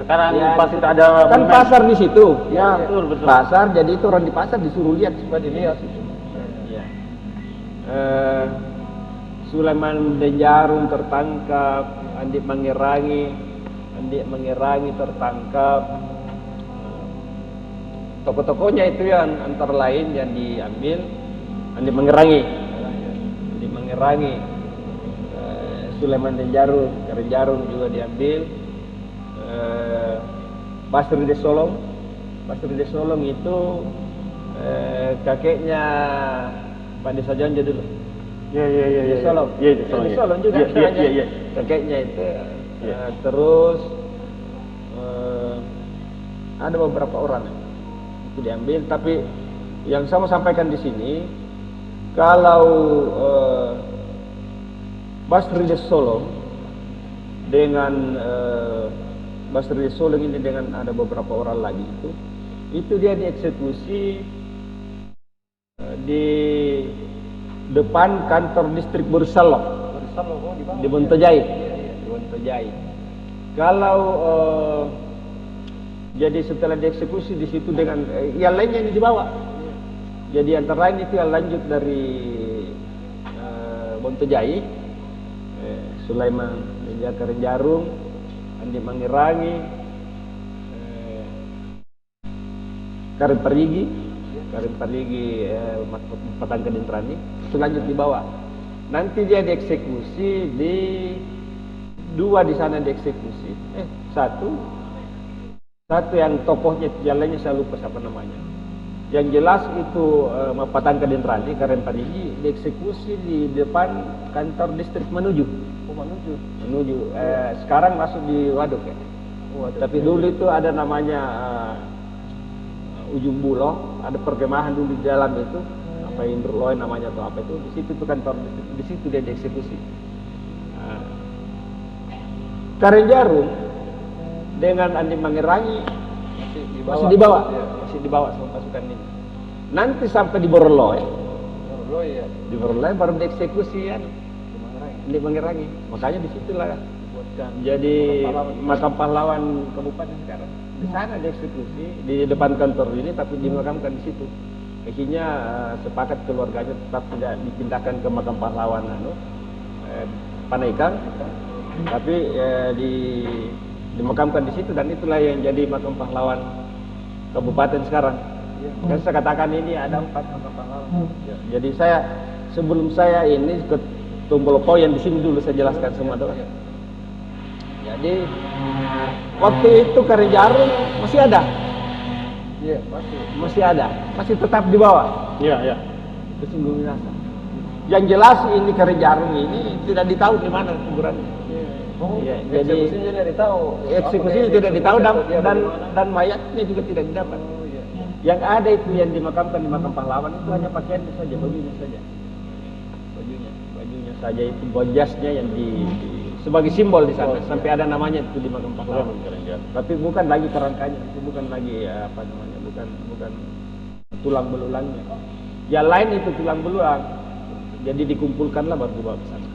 sekarang Ya, pas itu ada kan monumen. pasar di situ. Ya, betul. Pasar, jadi itu orang di pasar disuruh lihat supaya dilihat. Ya. Sulaiman Denjarum tertangkap, Andi Mangerangi tertangkap. Tokoh-tokohnya itu yang antara lain yang diambil Andi Mangerangi, Sulaiman Denjarum juga diambil. Basri de Solong itu kakeknya Pak Desa Janja dulu. Iya. Solong. Iya, Di Solong juga. Iya. Kakeknya itu. Terus ada beberapa orang itu diambil, tapi yang saya mau sampaikan di sini, kalau Basri de Solong dengan ini dengan ada beberapa orang lagi itu dia dieksekusi di depan kantor distrik Bursalok di Bontojai. Kalau jadi setelah dieksekusi di situ dengan yang lainnya ini dibawa. Jadi antara lain itu yang lanjut dari Bontojai, Sulaiman Denjarum, Andi Mangerangi, Karim Parigi, Patangka Dentrani, itu lanjut dibawa. Nanti dia dieksekusi di dua di sana dieksekusi. Satu yang tokohnya, yang lainnya saya lupa siapa namanya. Yang jelas itu Patangka Dentrani, Karim Parigi dieksekusi di depan kantor distrik Menuju. Sekarang masuk di Waduk ya. Tapi dulu itu ada namanya Ujung Buloh, ada perkemahan dulu di dalam itu, apa Indroloy namanya atau apa itu, di situ tuh kantor, di situ dia dieksekusi. Karim Jarum dengan Andi Mangerangi masih dibawa sama pasukan ini. Nanti sampai di Boroloy, di Boroloy baru dieksekusi ya, Andi Mangerangi. Makanya disitulah jadi makam pahlawan kabupaten sekarang. Di sana dieksekusi di depan kantor ini, tapi dimakamkan di situ. Akhirnya sepakat keluarganya tetap tidak dipindahkan ke makam pahlawan Panaikan, tapi dimakamkan di situ, dan itulah yang jadi makam pahlawan kabupaten sekarang. Kan saya katakan ini ada 4 makam pahlawan. Jadi sebelum saya ini ke Tumbulopau yang di sini dulu saya jelaskan semua doang. Jadi waktu itu Karim Jarum masih ada. Iya, masih ada. Masih tetap di bawah. Iya. Itu sungguh biasa. Yang jelas ini Karim Jarum ini tidak ditahu di mana kuburannya. Iya, jadi Eksekusinya tidak ditahu. Eksekusinya tidak ditahu dan mayatnya juga tidak didapat. Yang ada itu yang dimakamkan di makam pahlawan itu hanya pakaiannya saja, bajunya saja. Bajunya saja itu, bojasnya yang sebagai simbol di sana, sampai ada namanya itu di makam pahlawan. Tapi bukan lagi kerangkanya, itu bukan lagi bukan tulang belulangnya. Yang lain itu tulang belulang. Jadi dikumpulkanlah baru dibawa ke sana.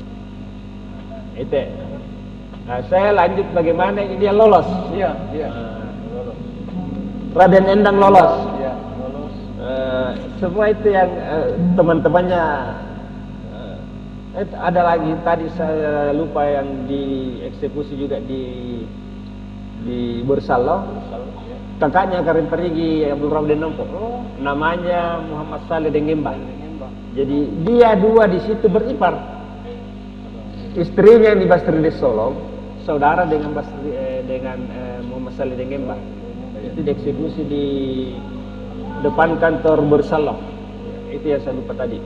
Itu. Nah, saya lanjut bagaimana ini dia lolos. Iya. Lolos. Raden Endang lolos. Iya, lolos. Semua itu yang teman-temannya. Ada lagi tadi saya lupa yang dieksekusi juga di Bursalo. Kakaknya Karim Parigi Abdul Rauf Denompo. Namanya Muhammad Saleh Dengemba. Jadi dia dua di situ beripar. Istrinya yang di Basri de Solong, saudara dengan Muhammad Saleh Dengemba. Itu dieksekusi di depan kantor Bersalom. Itu yang saya lupa tadi.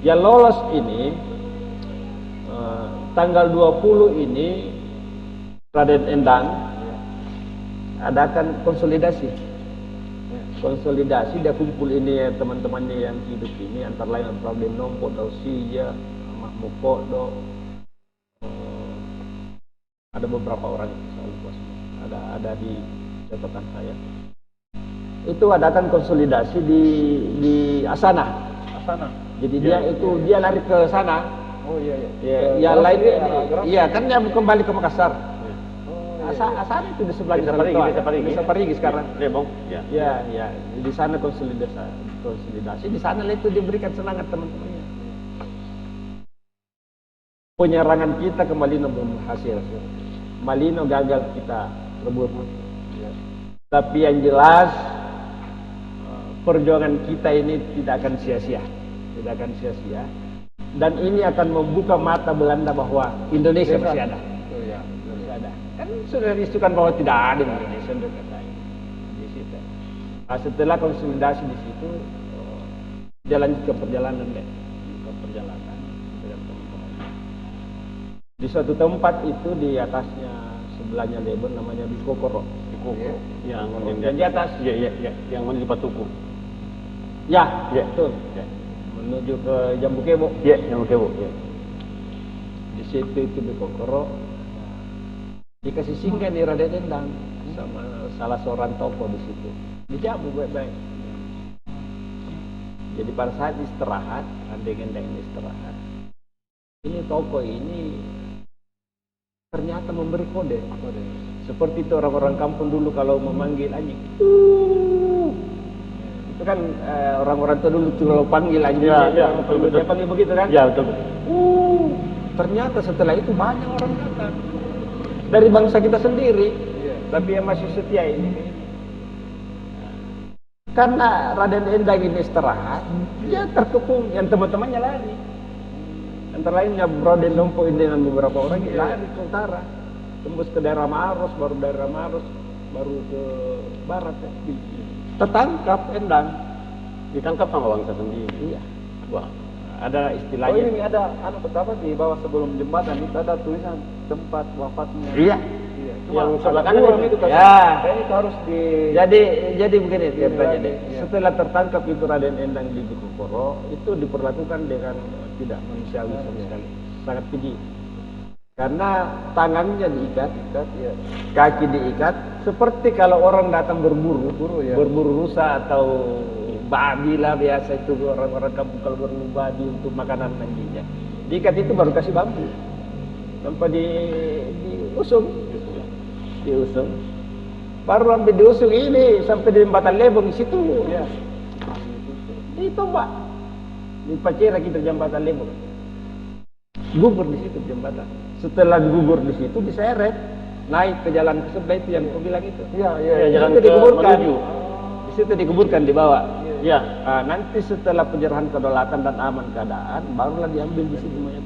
Yang lolos ini tanggal 20 ini Raden Endang adakan konsolidasi. Konsolidasi dia kumpul ini ya, teman-temannya yang hidup ini antara lain Raden Nompo, Dausija, Mahmud Kodo, ada beberapa orang saya lupa semua. Ada di catatan saya. Itu adakan konsolidasi di Asana. Jadi dia lari ke sana. Oh iya. Yang lain iya kan dia kembali ke Makassar. Asana itu di sebelah Desa Parigi sekarang. Lebong. Ya. Di sana konsolidasi. Di sana itu diberikan semangat teman-temannya. Penyerangan kita ke Malino belum berhasil. Malino gagal kita rebut. Tapi yang jelas perjuangan kita ini tidak akan sia-sia. Dan ini akan membuka mata Belanda bahwa Indonesia masih ada. Masih ada. Kan sudah diisukan bahwa tidak ada Indonesia di situ. Nah, setelah konsolidasi di situ, dia lanjut ke perjalanan dengan teman-teman. Di suatu tempat itu di atasnya sebelahnya Lebon namanya Bikokoro. Yang di atas. Yang menuju Patuku. Ya, betul. Menuju ke Jambu Kebo. Jambu Kebo. Di situ itu Bikokoro. Dikasih singgah di Raden Endang sama salah seorang tokoh di situ. Dijamu baik-baik. Jadi pada saat istirahat, Raden Endang ini istirahat. Ini tokoh ini ternyata memberi kode. Seperti itu orang-orang kampung dulu kalau memanggil anjing. Itu kan orang-orang itu dulu kalau panggil anjing. Dia panggil begitu kan? Ya, betul. Ternyata setelah itu banyak orang datang. Dari bangsa kita sendiri, tapi yang masih setia ini. Karena Raden Endang ini istirahat, dia terkepung, yang teman-temannya lari. Antara lainnya Raden Nompo ini dengan beberapa orang lari ke utara, tembus ke daerah Maros, baru ke barat. Tertangkap Endang, Ditangkap sama bangsa sendiri. iya. Wah. Ada istilahnya. Oh ini ada pertama di bawah sebelum jembatan itu ada tulisan tempat wafatnya. Iya. Yang sebelah kanan itu kan. Ya. Kayaknya itu harus di. Jadi begini ceritanya deh. Iya. Setelah tertangkap itu Raden Endang di Bikokoro, itu diperlakukan dengan tidak manusiawi sama sekali, sangat keji. Karena tangannya diikat, kaki diikat, seperti kalau orang datang berburu rusa atau babi lah biasa itu orang-orang kampung kalau berburu babi untuk makanan nantinya. Diikat itu baru kasih bambu, tanpa diusung, baru sampai diusung ini sampai di jembatan Lebong di situ. Ya. Itu Mbak, di Pacera kita jembatan Lebong. Gugur di situ jembatan. Setelah gugur di situ diseret naik ke jalan ke sebelah itu yang kau bilang itu. Iya. Jalan Itu dikuburkan. menuju. Di situ dikuburkan di bawah. Ya. Nah, nanti setelah penyerahan kedaulatan dan aman keadaan, barulah diambil di situ mayat.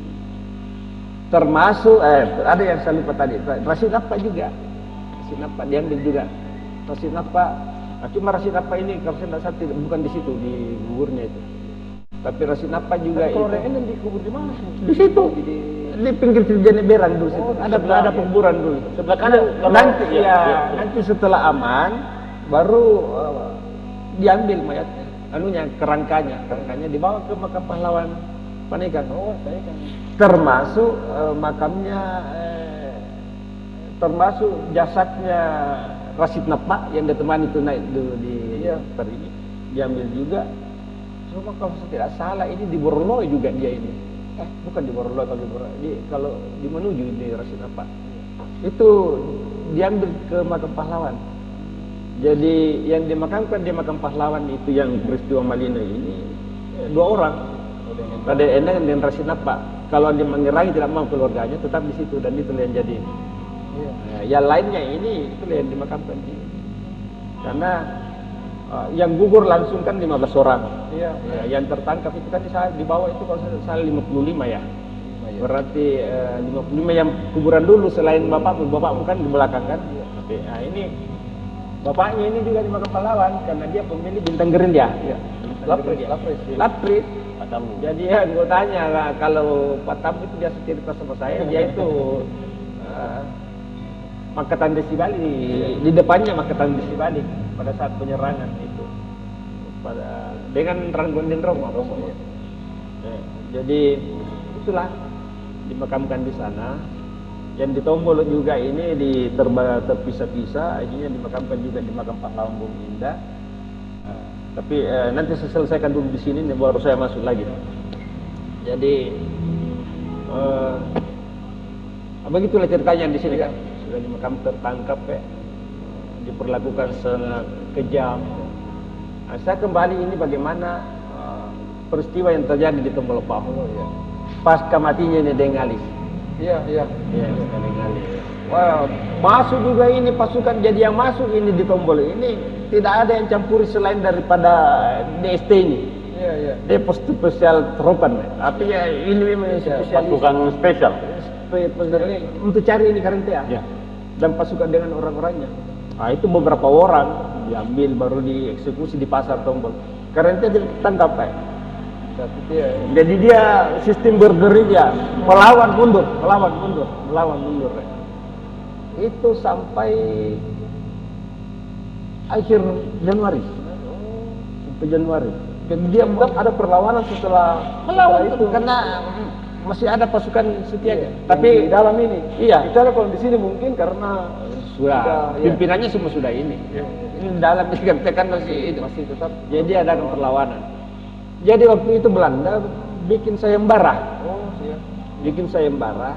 Termasuk ada yang saya lupa tadi, Rasid Napa juga. Rasid Napa diambil juga. Rasid Napa, cuma Rasid Napa ini kalau saya tidak salah bukan di situ di guburnya itu. Tapi Rasid Napa juga Kalau itu. ini dikubur di mana? Di situ. Di pinggir Jeneberan dulu situ. Ada penguburan dulu. Sebelah kanan. Nanti nanti setelah aman baru diambil mayatnya. Kerangkanya dibawa ke makam pahlawan Panegang. Termasuk makamnya termasuk jasadnya Rasid Napa yang ditemani itu naik dulu di Parigi. Diambil juga. Cuma kalau saya tidak salah ini di Borloi juga dia ini. Bukan di Borloi, kalau di menuju di Rasid Napa. Itu diambil ke makam pahlawan. Jadi yang dimakamkan di makam pahlawan itu yang peristiwa Malino ini 2 orang. Raden Endang dan Rasid Napa. Kalau dia mengerangi tidak mau keluarganya tetap di situ dan itu yang jadi. Yang lainnya ini itu yang dimakamkan di. Karena yang gugur langsung kan 15 orang. Yang tertangkap itu kan di bawah itu kalau saya salah 55 ya. Berarti 55 yang kuburan dulu selain bapakmu kan di belakang kan. Ini Bapaknya ini juga dimakan pahlawan karena dia pemilik bintang gerilya. Ya. Lapris. Patamu. Jadi ya gue tanya kalau Pak Tam itu biasa cerita sama saya, dia itu Makatan Desi Bali di depannya Makatan Desi Bali pada saat penyerangan itu dengan Ranggonden Romo. Jadi itulah dimakamkan di sana. Yang di Tombol juga ini terpisah-pisah, akhirnya dimakamkan juga di makam pahlawan Bumi Indah. Tapi nanti saya selesaikan dulu di sini, baru saya masuk lagi. Jadi begitulah ceritanya di sini kan. Sudah di makam tertangkap ya, diperlakukan sangat kejam. Nah, saya kembali ini bagaimana peristiwa yang terjadi di Tombol Pahu ya. Pasca matinya ini Dengali. Iya. Dengali. Wah, masuk juga ini pasukan, jadi yang masuk ini di Tombol ini tidak ada yang campuri selain daripada DST ini. Iya. Dia spesial teropan. Artinya ini memang spesialis. Pasukan spesial. Untuk cari ini Karentea. Ya. Dan pasukan dengan orang-orangnya. Nah, itu beberapa orang diambil baru dieksekusi di pasar Tombol. Karentea ditangkap Pak. Jadi dia sistem bergerilya, melawan mundur. Itu sampai akhir Januari. Dan dia ada perlawanan setelah itu karena masih ada pasukan setianya. Tapi di dalam ini. Iya. Bicara kalau di sini mungkin karena sudah pimpinannya semua sudah ini. Ini dalam ini kan masih tetap. Jadi ada perlawanan. Jadi waktu itu Belanda bikin sayembara. Bikin sayembara.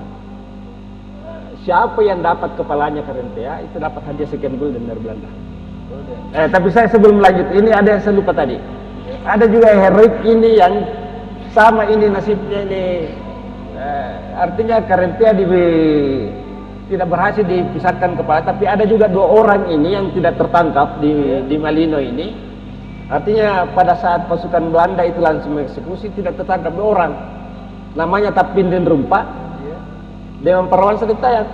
Siapa yang dapat kepalanya Karentea itu dapat hadiah sekian gulden dari Belanda. Tapi saya sebelum lanjut ini ada yang saya lupa tadi. Ada juga heroik ini yang sama ini nasibnya ini. Artinya Karentea tidak berhasil dipisahkan kepala, tapi ada juga 2 orang ini yang tidak tertangkap di Malino ini. Artinya pada saat pasukan Belanda itu langsung mengeksekusi, tidak tertangkap 2 orang. Namanya Tapinden Rumpa dengan Parawan Sedetayan.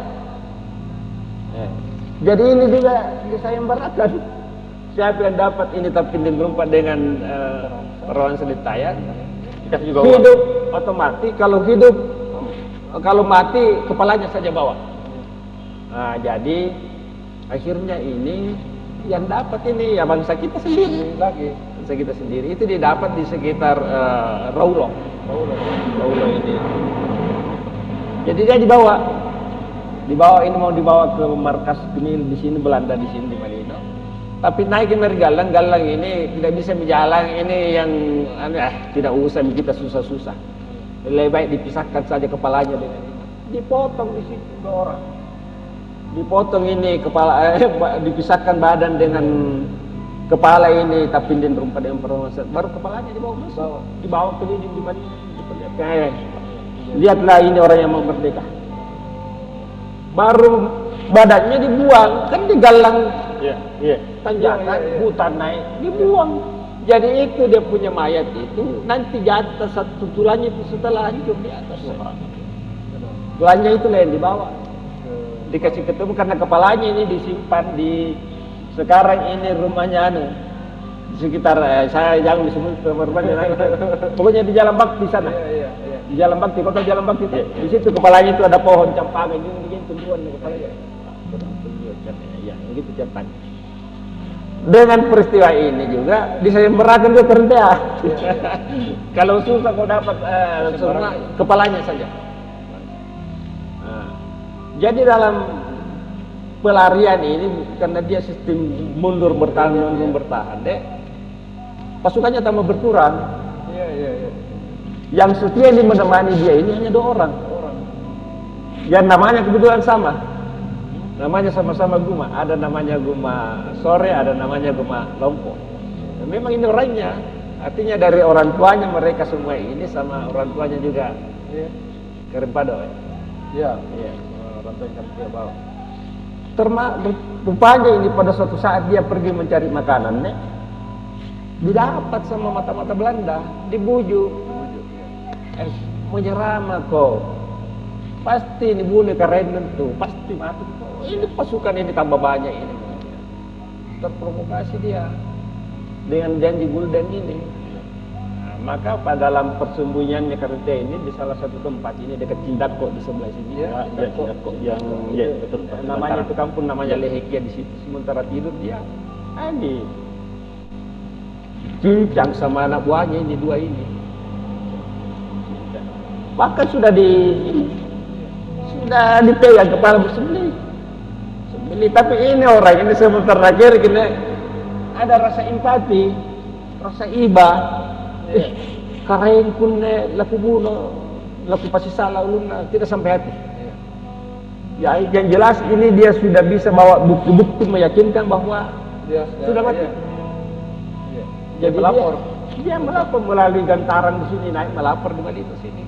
Jadi ini juga disayembarakan. Siapa yang dapat ini Tapinden Rumpa dengan Parawan Sedetayan, hidup otomatis. Kalau mati kepalanya saja bawa. Nah, jadi akhirnya ini yang dapat ini ya bangsa kita sendiri lagi. Bangsa kita sendiri itu didapat di sekitar Raulo ini. Jadi dia dibawa ini mau dibawa ke markas Pinil di sini Belanda di sini di Malino. Tapi naikin dari galang ini tidak bisa berjalan, ini yang tidak usah kita susah-susah. Lebih baik dipisahkan saja kepalanya dengan ini. Dipotong di situ 2 orang. Dipotong ini kepala, dipisahkan badan dengan kepala ini Tapinden Rumpa dengan Parawan. Baru kepalanya dibawa masuk. Dibawa keliling di mana? Lihatlah ini orang yang mau merdeka. Baru badannya dibuang, kan digalang tanjakan, hutan naik, dibuang. Jadi itu dia punya mayat itu nanti jatuh satu tulangnya itu setelah hancur di atas. Tulangnya itu yang dibawa. Dikasih ketemu karena kepalanya ini disimpan di sekarang ini rumahnya di sekitar saya jangan disebut rumahnya pokoknya di Jalan Bakti sana. Di Jalan Bakti, kota Jalan Bakti itu. Di situ kepalanya itu ada pohon campangan ini begini tumbuhan kepalanya. Ya, begitu ceritanya. Dengan peristiwa ini juga disayembarakan ke Karentea. Kalau susah kau dapat semua kepalanya saja. Jadi dalam pelarian ini karena dia sistem mundur bertahan deh, pasukannya tambah berkurang. Yang setia yang menemani dia ini hanya 2 orang. Yang namanya kebetulan sama. Namanya sama-sama Guma. Ada namanya Guma Sore, ada namanya Guma Lompo. Dan memang ini orangnya. Artinya dari orang tuanya mereka semua ini sama orang tuanya juga. Karempado ya. Iya. Orang tua yang dia bawa. Rupanya ini pada suatu saat dia pergi mencari makanan, didapat sama mata-mata Belanda, dibujuk. Menyerama kau, pasti ini bunuh keren tuh, pasti mati. Ini pasukan ini tambah banyak ini. terprovokasi dia dengan janji gulden ini. Nah, maka pada dalam persembunyiannya Karentia ini di salah satu tempat ini dekat Cindako di sebelah sini. Ya, Cindako yang betul. Namanya itu kampung namanya Lehekia di situ. Sementara tidur dia di cincang sama anak buahnya ini dua ini. Bahkan sudah dipegang kepala bersembelih. Tapi ini orang ini sebentar akhir kena ada rasa empati, rasa iba. Karain kun laku bunuh, laku pasti salah ulun tidak sampai hati. Ya, yang jelas ini dia sudah bisa bawa bukti-bukti meyakinkan bahwa dia sudah mati. Jadi dia melapor melalui gantaran di sini, naik melapor dengan itu sini.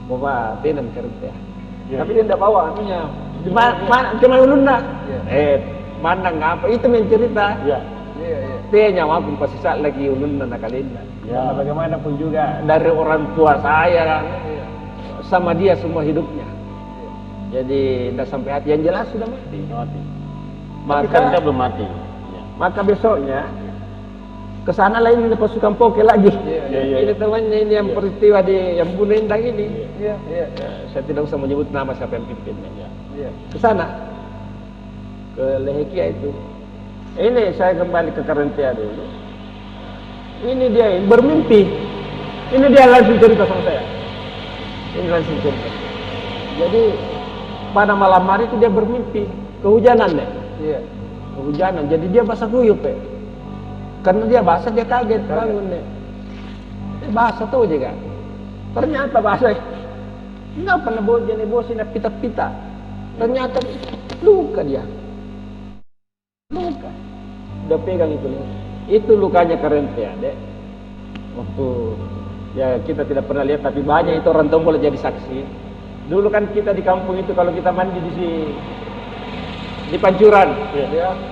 Bahwa tenan Karentia. Tapi dia tidak bawa anunya. Di mana ulun nak? Mana ngapa? Itu yang cerita. Dia nyawa pun pasti saat lagi ulun dan nakalin. Ya, bagaimanapun juga dari orang tua saya sama dia semua hidupnya. Jadi tidak sampai hati. Yang jelas sudah mati. Tapi Karentia belum mati. Maka besoknya kesana lain ini pasukan Poke lagi. Ini temannya ini yang peristiwa yang bunuh Endang ini. Saya tidak usah menyebut nama siapa yang pimpinnya. Kesana ke Lehekia itu. Ini saya kembali ke Karentia dulu. Ini dia bermimpi. Ini dia langsung cerita sama saya. Ini langsung cerita. Jadi pada malam hari itu dia bermimpi kehujanan ya. Kehujanan. Jadi dia basah kuyup ya. Karena dia basah dia kaget bangun deh. Basah tahu juga. Ternyata basah. Enggak pernah bosi nak pita-pita. Ternyata luka dia. Luka. Udah pegang itu. Itu lukanya Karentia, dek. Waktu ya kita tidak pernah lihat tapi banyak itu orang Tombol jadi saksi. Dulu kan kita di kampung itu kalau kita mandi di Pancuran,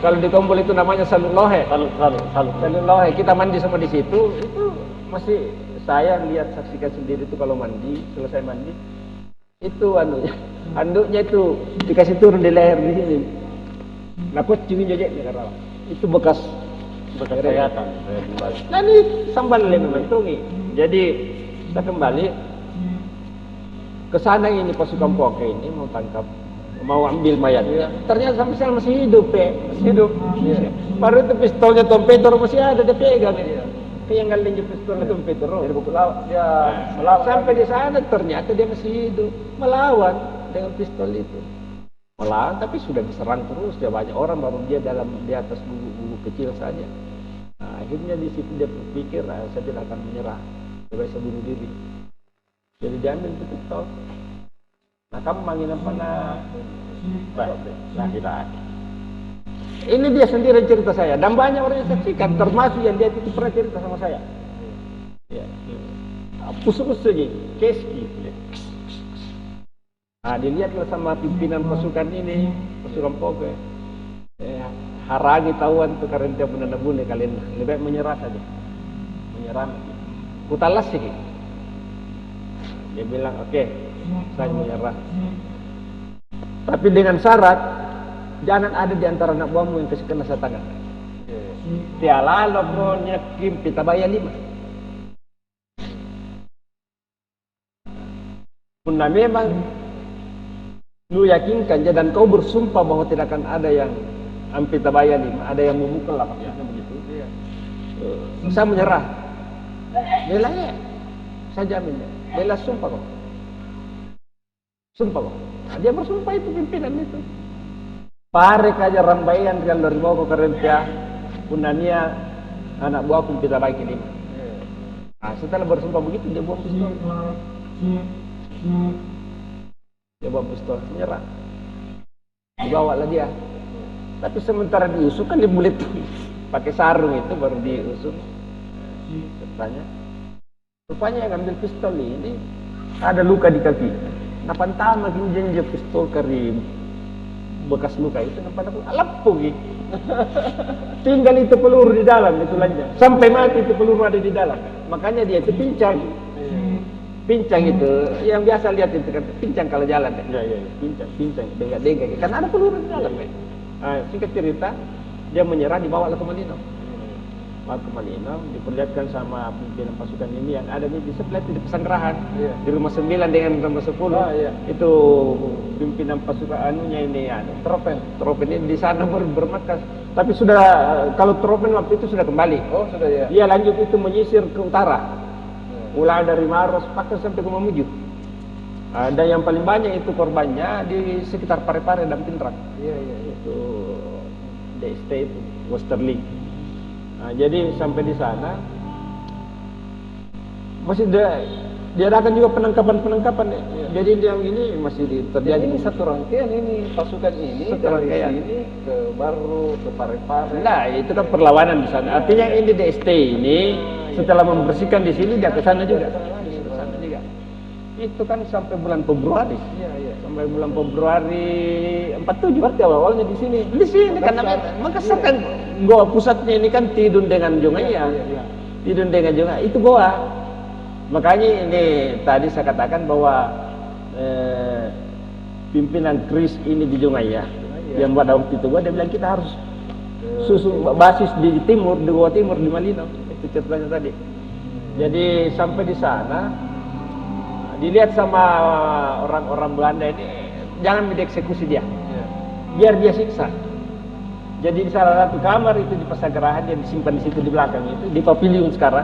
kalau di Tombol itu namanya Salur Lohe. Salur Lohe. Kita mandi semua di situ. Itu masih saya lihat saksikan sendiri itu kalau mandi, selesai mandi, itu anduknya itu dikasih turun di leher di sini. Nakut cingin jejeknya karena itu bekas sayatan. Nah ini sambal lem mentungi. Jadi kita kembali ke sana ini pasukan Poke ini mau tangkap. Mau ambil mayatnya. Ternyata sampai sekarang masih hidup, masih hidup. Baru itu pistolnya Tom Petro masih ada dia pegang. Yang kali pistolnya Tom Petro. Jadi dia melawan. Sampai di sana ternyata dia masih hidup, melawan dengan pistol itu. Melawan tapi sudah diserang terus dia banyak orang baru dia di atas bulu kecil saja. Nah, akhirnya di situ dia berpikir saya tidak akan menyerah. Dia bisa bunuh diri. Jadi diambil itu pistol. Nah, kamu manggil apa nak? Laki-laki. Ini dia sendiri cerita saya dan banyak orang yang saksikan, termasuk yang dia itu pernah cerita sama saya. Ya. Pusuk-pusuk saja, keski. Nah, dilihatlah sama pimpinan pasukan ini, pasukan Poke. Harangi tahuan tu Karentia pun ada boleh kalian lebih baik menyerah saja. Menyerah. Kutalas sih. Dia bilang, oke, saya menyerah. Tapi dengan syarat jangan ada di antara anak buahmu yang kasih kena tangan. Tiala logonya kim pita bayar 5. Puna memang lu yakinkan dan kau bersumpah bahwa tidak akan ada yang pita bayar 5, ada yang memukul lah maksudnya begitu. Saya menyerah. Bela ya, saya jamin. Bela sumpah kok. Sumpah kok. Nah, dia bersumpah itu pimpinan itu. Parek aja rambaian yang dari mau ke Karentia, punania anak buah pun kita baik ini. Nah, setelah bersumpah begitu dia bawa pistol. Dia bawa pistol, menyerah. Dibawalah dia. Tapi sementara diusung kan dibulit pakai sarung itu baru diusung. Rupanya yang ambil pistol ini ada luka di kaki. Napantahan lagi jenjep pistol kari bekas luka itu nampaknya lepuh gitu. Tinggal itu peluru di dalam itu lanjut. Sampai mati itu peluru ada di dalam. Makanya dia itu pincang. Pincang itu yang biasa lihat itu kan pincang kalau jalan. Pincang, bengak-bengak karena ada peluru di dalam. Nah, singkat cerita dia menyerah, dibawa ke Malino. Bawa ke Malino, diperlihatkan sama pimpinan pasukan ini yang ada di sebelah itu di Pesanggerahan, di rumah 9 dengan rumah 10. Itu pimpinan pasukan anunya ini, Tropen ini di sana bermarkas. Tapi sudah kalau Tropen waktu itu sudah kembali. Oh sudah ya. Dia lanjut itu menyisir ke utara, mulai dari Maros Pakas sampai ke Mamuju. Dan yang paling banyak itu korbannya di sekitar Parepare dan Pindrang. Itu DST itu, Westerling. Jadi sampai di sana masih diadakan juga penangkapan. Jadi yang ini masih terjadi. Ini satu rangkaian ini pasukan ini Satu rangkaian. Ini ke Baru, ke Parepare. Nah, itu kan perlawanan di sana. Artinya ini DST ini setelah membersihkan di sini dia ke sana juga. Itu kan sampai bulan Februari. Sampai bulan Februari 47. Berarti awalnya di sini. Di sini karena Makassar kan goa pusatnya ini kan Tidun dengan Jongaya. Tidun dengan Jongaya itu goa. Makanya ini tadi saya katakan bahwa pimpinan Kris ini di Jongaya yang pada waktu itu dia bilang kita harus basis di timur, di Goa Timur di Malino. Itu ceritanya tadi. Jadi sampai di sana dilihat sama orang-orang Belanda ini, jangan dieksekusi dia, biar dia siksa. Jadi di salah satu kamar itu di Pesanggerahan dia disimpan di situ di belakang itu, di pavilion sekarang,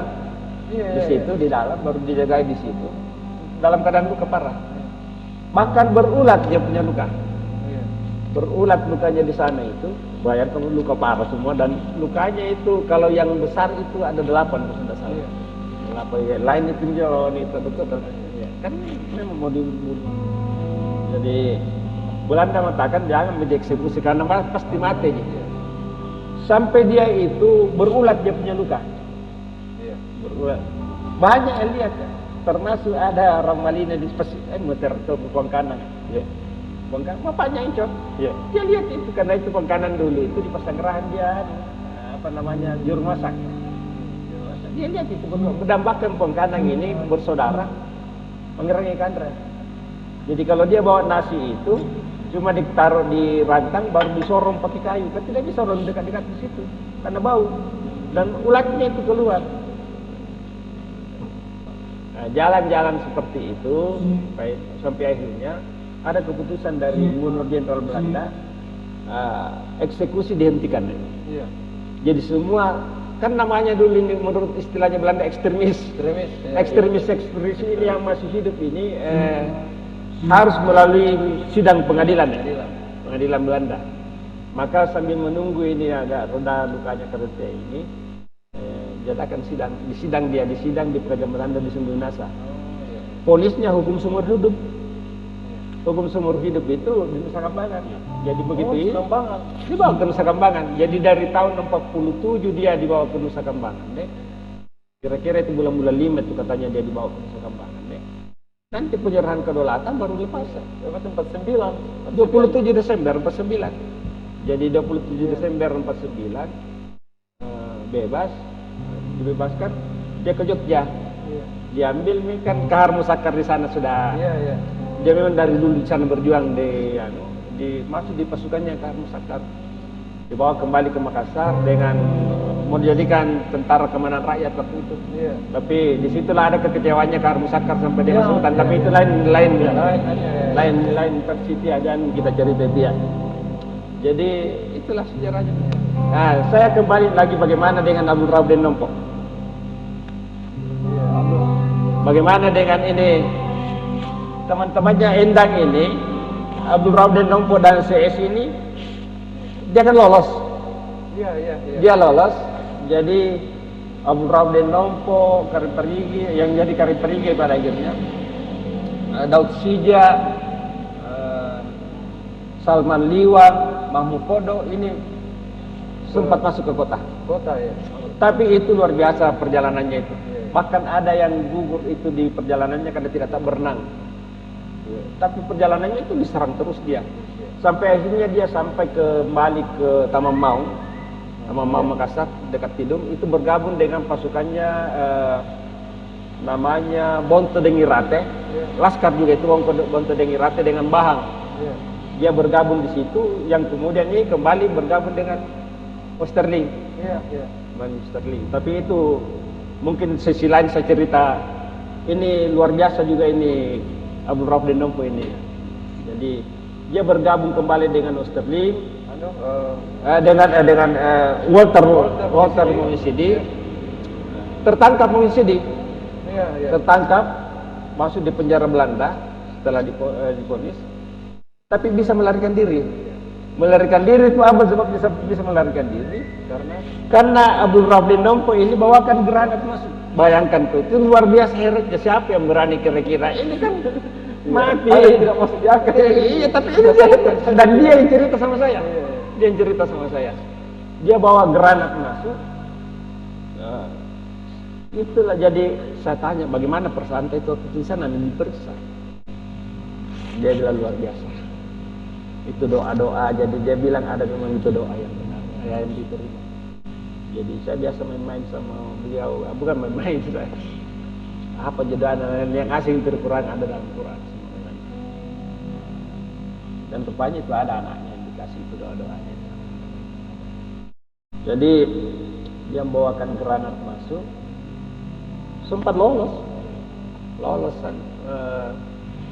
di situ di dalam baru dijagai di situ, dalam keadaan luka parah. Bahkan berulat dia punya luka, berulat lukanya di sana itu, bayangkan luka parah semua dan lukanya itu kalau yang besar itu ada 8 kalau tidak salah. 8 ya, lain itu John itu betul. Kan memang mau dibunuh. Jadi Belanda mengatakan jangan dieksekusi karena pasti mati. Sampai dia itu berulat dia punya luka. Berulat. Banyak yang lihat, termasuk ada orang Malina di muter ke Kuang Kanan. Kuang Kanan, bapaknya Encok. Dia lihat itu karena itu Kuang Kanan dulu itu di Pesanggerahan dia juru masak. Dia lihat itu berdambakan Kuang Kanan ini bersaudara. Mengerangi Kandra. Jadi kalau dia bawa nasi itu cuma ditaruh di rantang baru disorong pakai kayu, kan tidak bisa orang dekat-dekat di situ karena bau dan ulatnya itu keluar. Nah, jalan-jalan seperti itu sampai akhirnya ada keputusan dari Gubernur Jenderal Belanda, eksekusi dihentikan. Jadi semua kan namanya dulu ini menurut istilahnya Belanda ekstremis ini yang masih hidup ini harus melalui sidang pengadilan Belanda. Maka sambil menunggu ini agak reda lukanya kereta ini, jadikan sidang di Pengadilan Belanda di Sembunasa. Ponisnya hukum seumur hidup. Hukum seumur hidup itu di Nusa Kambangan. Jadi begitu dibawa ke Nusa Kambangan. Jadi dari tahun 47 dia dibawa ke Nusa Kambangan. Kira-kira itu bulan-bulan 5 itu katanya dia dibawa ke Nusa Kambangan. Nanti penyerahan kedaulatan baru lepas 27 Desember 49. Jadi 27 Desember 49 bebas, dibebaskan, dia ke Jogja. Diambil nih kan Kahar Musakar di sana sudah. Dia memang dari dulu di sana berjuang masuk di pasukannya Kahar Musakar. Dibawa kembali ke Makassar dengan mau dijadikan tentara keamanan rakyat waktu itu. Tapi disitulah ada kekecewaannya Kahar Musakar sampai dia masuk hutan. Tapi itu lain versi dan kita cerita dia. Jadi itulah sejarahnya. Nah, saya kembali lagi bagaimana dengan Abdul Rauf Den Nompo. Bagaimana dengan ini teman-temannya Endang ini, Abdul Rauf Den Nompo dan CS ini, dia kan lolos. Dia lolos. Jadi Abdul Rauf Den Nompo, Karim Perigi, yang jadi Karim Perigi pada akhirnya, Daud Sija, Salman Liwang, Mahmud Kodo ini sempat masuk ke kota. Tapi itu luar biasa perjalanannya itu. Bahkan ada yang gugur itu di perjalanannya karena tidak berenang. Tapi perjalanannya itu diserang terus dia. Sampai akhirnya dia sampai kembali ke Taman Maung Makassar dekat Tidung, itu bergabung dengan pasukannya namanya Bonto Dengirate. Laskar juga itu Bonto Dengirate dengan Bahang. Dia bergabung di situ, yang kemudian ini kembali bergabung dengan Sterling. Iya, iya. Ban Sterling. Tapi itu mungkin sisi lain saya cerita. Ini luar biasa juga ini Abdul Rauf Denompo ini. Jadi dia bergabung kembali dengan Sterling, dengan Walter Mongisidi. Tertangkap Mongisidi. Iya, iya. Tertangkap, masuk di penjara Belanda setelah divonis, tapi bisa melarikan diri. Melarikan diri itu apa sebab bisa melarikan diri? Karena Abdul Rauf Denompo ini bawakan granat masuk. Bayangkan tuh, itu luar biasa heretnya. Siapa yang berani kira-kira? Ini kan mati. Tidak masuk di akal. Iya, tapi ini dan dia yang cerita sama saya. Dia yang cerita sama saya. Dia bawa granat masuk. Nah, itulah jadi saya tanya bagaimana perasaan itu waktu di sana diperiksa. Dia bilang luar biasa. Itu doa-doa, jadi dia bilang ada memang itu doa yang benar, yang diterima. Jadi saya biasa main-main sama beliau, bukan main-main saya. Apa jodoh yang asing terkurang ada dalam Quran. Dan rupanya itu ada anaknya yang dikasih itu doa-doanya. Jadi dia membawakan granat masuk, sempat lolosan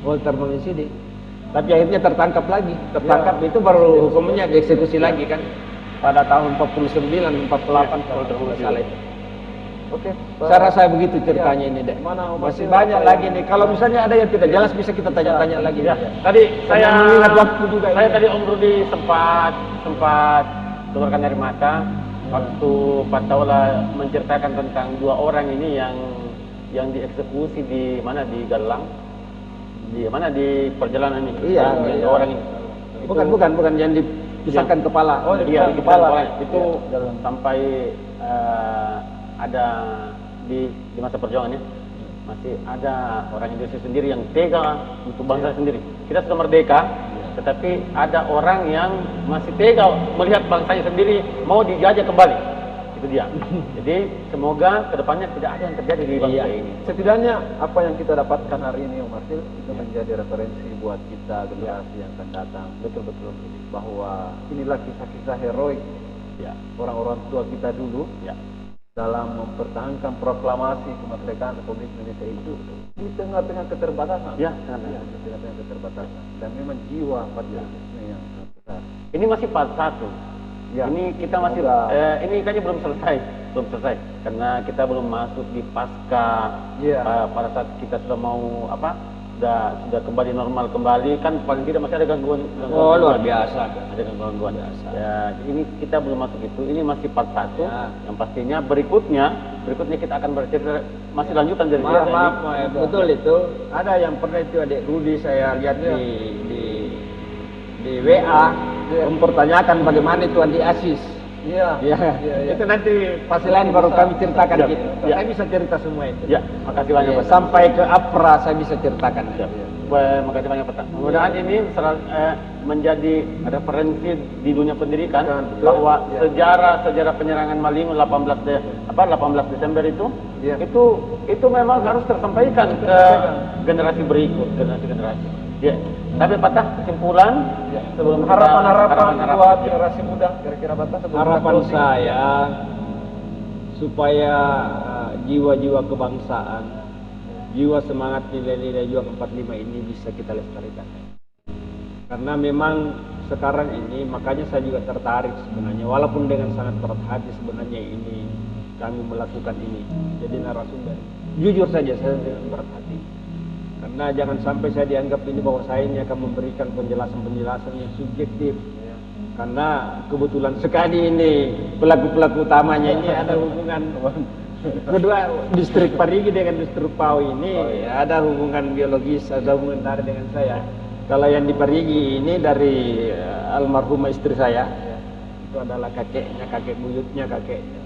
Walter Mongisidi. Tapi akhirnya tertangkap lagi. Tertangkap itu baru hukumnya dieksekusi lagi kan. Pada tahun 49, 48 kalau tidak salah itu. Oke. Saya rasa begitu ceritanya ini deh. Masih banyak lagi nih. Kalau misalnya ada yang tidak jelas bisa kita tanya-tanya lagi. Ya. Tadi saya mengingat waktu juga. Saya tadi Om Rudi sempat keluarkan air mata waktu Pak Taula menceritakan tentang dua orang ini yang dieksekusi di mana, di Galang. Di mana, di perjalanan ini? Iya. Orang ini. Bukan yang dipisahkan kepala. Oh iya, di kepala. Itu sampai ada di masa perjuangan ya, masih ada orang Indonesia sendiri yang tega untuk bangsa sendiri. Kita sudah merdeka, tetapi ada orang yang masih tega melihat bangsanya sendiri mau dijajah kembali. Itu dia. Jadi semoga kedepannya tidak ada yang terjadi di bangsa ini. Setidaknya apa yang kita dapatkan hari ini, Om Martil, itu menjadi referensi buat kita generasi yang akan datang. Betul. Bahwa inilah kisah-kisah heroik orang-orang tua kita dulu dalam mempertahankan proklamasi kemerdekaan Republik Indonesia itu di tengah-tengah keterbatasan. Ya, di tengah-tengah keterbatasan. Dan memang jiwa patriotisme yang sangat besar. Ini masih part 1. Ya, ini kita masih ini kayaknya belum selesai karena kita belum masuk di pasca pada saat kita sudah mau sudah kembali normal kembali kan, paling tidak masih ada gangguan luar biasa, ada gangguan biasa ya. Ini kita belum masuk itu, ini masih part 1 yang pastinya berikutnya kita akan bercerita masih lanjutan dari maaf, betul itu ada yang pernah itu adik Rudi saya lihat di WA mempertanyakan bagaimana itu anti asis. Iya. Itu nanti pasti lain baru kami ceritakan gitu. Saya bisa cerita semua itu. Ya, makasih banyak Pak. Sampai ke APRA saya bisa ceritakan. Makasih banyak Pak. Mudah-mudahan ini menjadi referensi di dunia pendidikan bahwa sejarah penyerangan Malingu 18 Desember itu memang harus tersampaikan ke generasi berikut, generasi. Ya. Tapi Patah kesimpulan sebelum harapan buat generasi muda kira-kira Patah harapan saya supaya jiwa-jiwa kebangsaan, jiwa semangat nilai-nilai juang 45 ini bisa kita lestarikan. Karena memang sekarang ini makanya saya juga tertarik sebenarnya, walaupun dengan sangat berat hati sebenarnya ini kami melakukan ini jadi narasumber. Jujur saja saya dengan berat hati. Karena jangan sampai saya dianggap ini bahwa saya ini akan memberikan penjelasan-penjelasan yang subjektif. Karena kebetulan sekali ini pelaku-pelaku utamanya ini ada hubungan kedua distrik Parigi dengan distrik Pau ini ada hubungan biologis, ada hubungan darah dengan saya. Kalau yang di Parigi ini dari almarhumah istri saya, itu adalah kakek buyutnya kakeknya.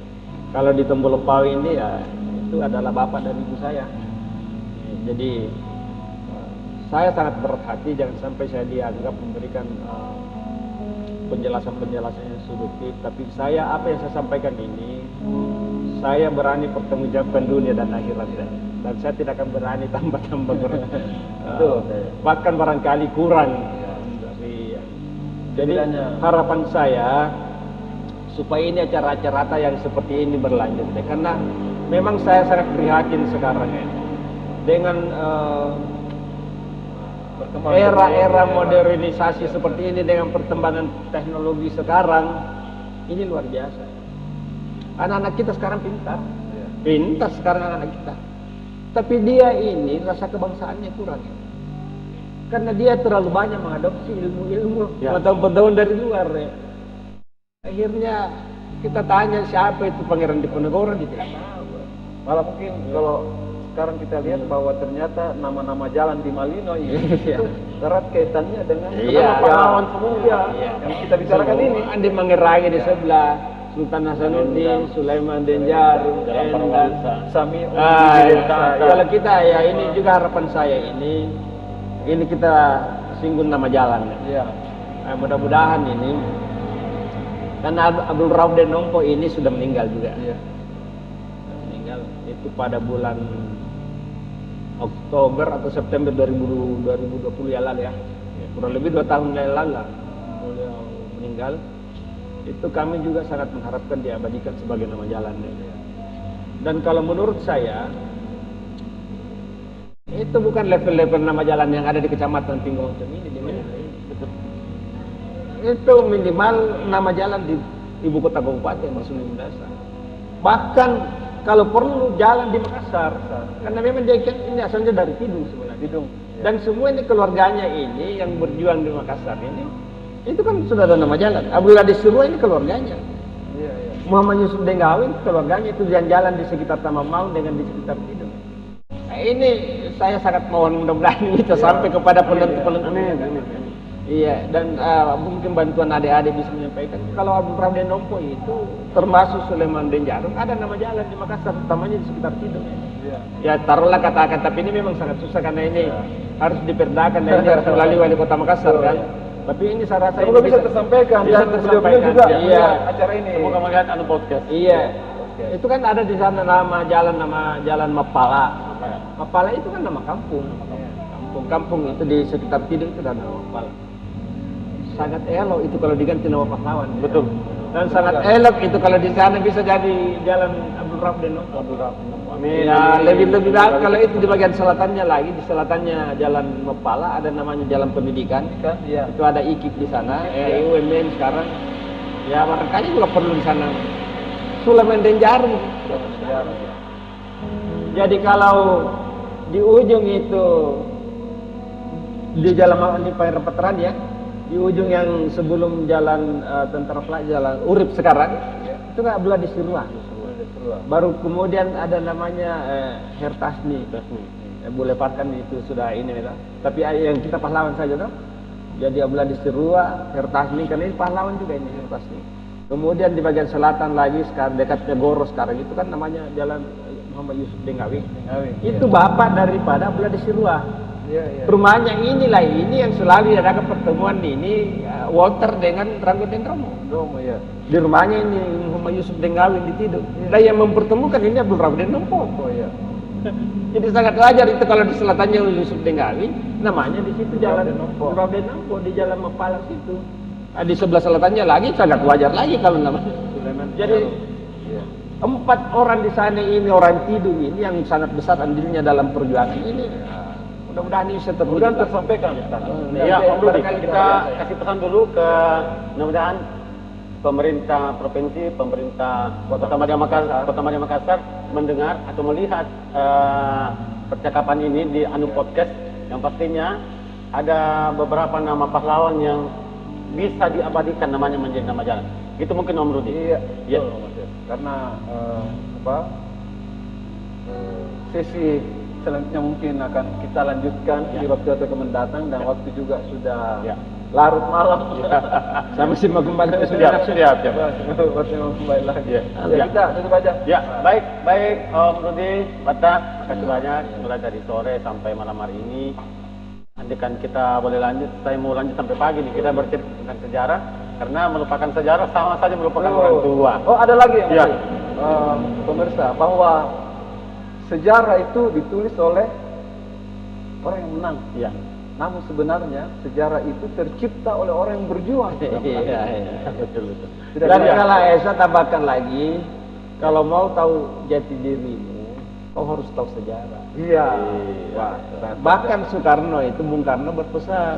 Kalau di Tombolopau ini ya itu adalah bapak dan ibu saya. Jadi saya sangat berat hati jangan sampai saya dianggap memberikan penjelasan-penjelasan yang subjektif. Tapi apa yang saya sampaikan ini, saya berani pertanggungjawabkan dunia dan akhirat saya. Dan saya tidak akan berani tambah-tambah bahkan barangkali kurang. Jadi harapan saya supaya ini acara-acara yang seperti ini berlanjut deh. Karena memang saya sangat prihatin sekarang ini dengan era-era modernisasi seperti ini dengan perkembangan teknologi sekarang ini luar biasa. Anak-anak kita sekarang pintar sekarang anak-anak kita. Tapi dia ini rasa kebangsaannya kurang ya. Karena dia terlalu banyak mengadopsi ilmu-ilmu pengetahuan dari luar ya. Akhirnya kita tanya siapa itu Pangeran Diponegoro, dia tidak tahu. Malah mungkin kalau sekarang kita lihat bahwa ternyata nama-nama jalan di Malino itu erat kaitannya dengan pahlawan semua yang kita bicarakan ini. Andi Mangerangi di sebelah, Sultan Hasanuddin, Sulaiman Denjaru, Sami. Kalau kita ya ini juga harapan saya ini kita singgung nama jalan. Ya. Mudah-mudahan ini karena Abdul Rauf Denompo ini sudah meninggal juga. Iya. Meninggal itu pada bulan Oktober atau September 2020 ya lalu ya. Kurang lebih 2 tahun lalu beliau meninggal. Itu kami juga sangat mengharapkan diabadikan sebagai nama jalan. Dan kalau menurut saya itu bukan level-level nama jalan yang ada di Kecamatan Tinggongsem ini. Itu minimal nama jalan di ibu kota kabupaten maksudnya dasar. Bahkan kalau perlu jalan di Makassar, karena memang dia ini asalnya dari Tidung sebenarnya. Dan semua ini keluarganya ini yang berjuang di Makassar ini, itu kan sudah ada nama jalan. Abdul Adi Surwa ini keluarganya. Muhammad Yusuf Denggawi keluarganya itu jalan di sekitar Taman Maung dengan di sekitar Tidung. Nah, ini saya sangat mohon mudah-mudahan kita sampai kepada penentu-penentu. Iya, dan mungkin bantuan adik-adik bisa menyampaikan kalau Abdul Rauf Denompo itu termasuk Sulaiman Denjaru ada nama jalan di Makassar, utamanya di sekitar Tidung. Ya taruhlah katakan, tapi ini memang sangat susah karena ini harus diperdakan dan ini harus melalui wali kota Makassar kan. Tapi ini saya rasa ini bisa tersampaikan dan beliau juga acara ini. Semoga melihat podcast. Iya. Itu kan ada di sana nama jalan Mapala. Mapala itu kan nama kampung. Kampung itu di sekitar Tidung itu ada nama Mapala. Sangat elok itu kalau diganti nama pahlawan. Betul. Dan sangat elok itu kalau di sana bisa jadi jalan Abdul Rauf Denompo. Amin. Ya, lebih baik kalau itu di bagian selatannya lagi, di selatannya Jalan Mapala ada namanya Jalan Pendidikan. Ya. Itu ada IKIP di sana, UMN sekarang. Ya, barangkali juga perlu di sana. Sulaiman Denjaru. Jadi kalau di ujung itu di Jalan di Pairapatran ya, di ujung yang sebelum jalan Tentara Pelajar, Jalan Urip sekarang, itu kan Abdullah di Sirwa. Baru kemudian ada namanya Hertasni. Boleh pakan itu sudah ini lah. Tapi yang kita pahlawan saja kan. Jadi Abdullah di Sirwa, Hertasni karena ini pahlawan juga ini Hertasni. Kemudian di bagian selatan lagi sekarang dekatnya Goro sekarang itu kan namanya Jalan Muhammad Yusuf Denggawi. Itu bapak daripada Abdullah di Sirwa. Rumahnya inilah ini yang selalu ada pertemuan ini Walter dengan Ranggo Dendromo. Di rumahnya ini Muhammad Yusuf Denggawi di Tidung. Dan yang mempertemukan ini Abdul Rauf Denompo. Jadi sangat wajar itu kalau di selatannya Yusuf Denggawi, namanya di situ Jalan Abdul Rauf Denompo di Jalan Mapala situ. Di sebelah selatannya lagi sangat wajar lagi kalau namanya. Jadi 4 orang di sana ini orang Tidung ini yang sangat besar andilnya dalam perjuangan ini. Mudah-mudahan ini bisa tersampaikan. Ya, Om Rudi, kita kasih pesan dulu ke mudah-mudahan pemerintah provinsi, pemerintah Kota Madya Makassar mendengar atau melihat percakapan ini di Anu Podcast yang pastinya ada beberapa nama pahlawan yang bisa diabadikan namanya menjadi nama jalan. Itu mungkin Om Rudi. Iya. Karena sesi selanjutnya mungkin akan kita lanjutkan di waktu mendatang dan waktu juga sudah larut malam. Sama sih mau kembali ke siap. Waktu mau kembali lagi. Kita tutup aja. Ya, baik Om Rudi, Bata, terima kasih banyak mulai dari sore sampai malam hari ini. Nanti kan kita boleh lanjut, saya mau lanjut sampai pagi nih. Kita bercerita tentang sejarah karena melupakan sejarah sama saja melupakan orang tua. Oh, ada lagi yang pemirsa bahwa sejarah itu ditulis oleh orang yang menang. Namun sebenarnya sejarah itu tercipta oleh orang yang berjuang. Iya, betul. Tidak Dan bisa. kalau Esa tambahkan lagi, kalau mau tahu jati dirimu, kau harus tahu sejarah. Iya. Wah, Bahkan Soekarno itu, Bung Karno berpesan,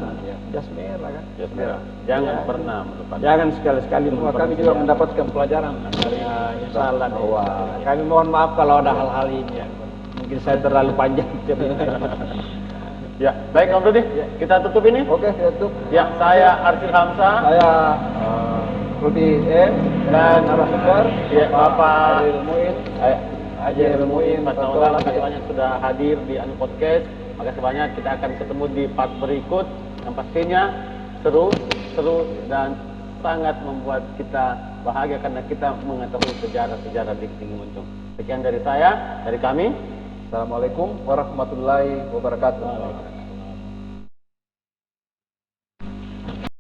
jas merah kan. jas merah. Jangan Ya. pernah melupakan. Jangan sekali-sekali Semua melupakan kami juga sejarah. mendapatkan pelajaran dari Ya, salah deh. bahwa Kami mohon maaf kalau ada hal-hal ini. Mungkin saya terlalu panjang cerita. Ya, baik Om Rudi, kita tutup ini. oke, tutup. Ya, saya Arsyil Hamzah Saya Rudi M dan narasumber ya, Bapak Adil Muin. Haji Muin Fatnaullah, makasih banyak sudah hadir di Anu Podcast. Makasih banyak, kita akan ketemu di part berikut yang pastinya seru dan sangat membuat kita bahagia karena kita mengetahui sejarah-sejarah di Tinggi Muncung. Sekian dari saya, dari kami. Assalamualaikum warahmatullahi wabarakatuh.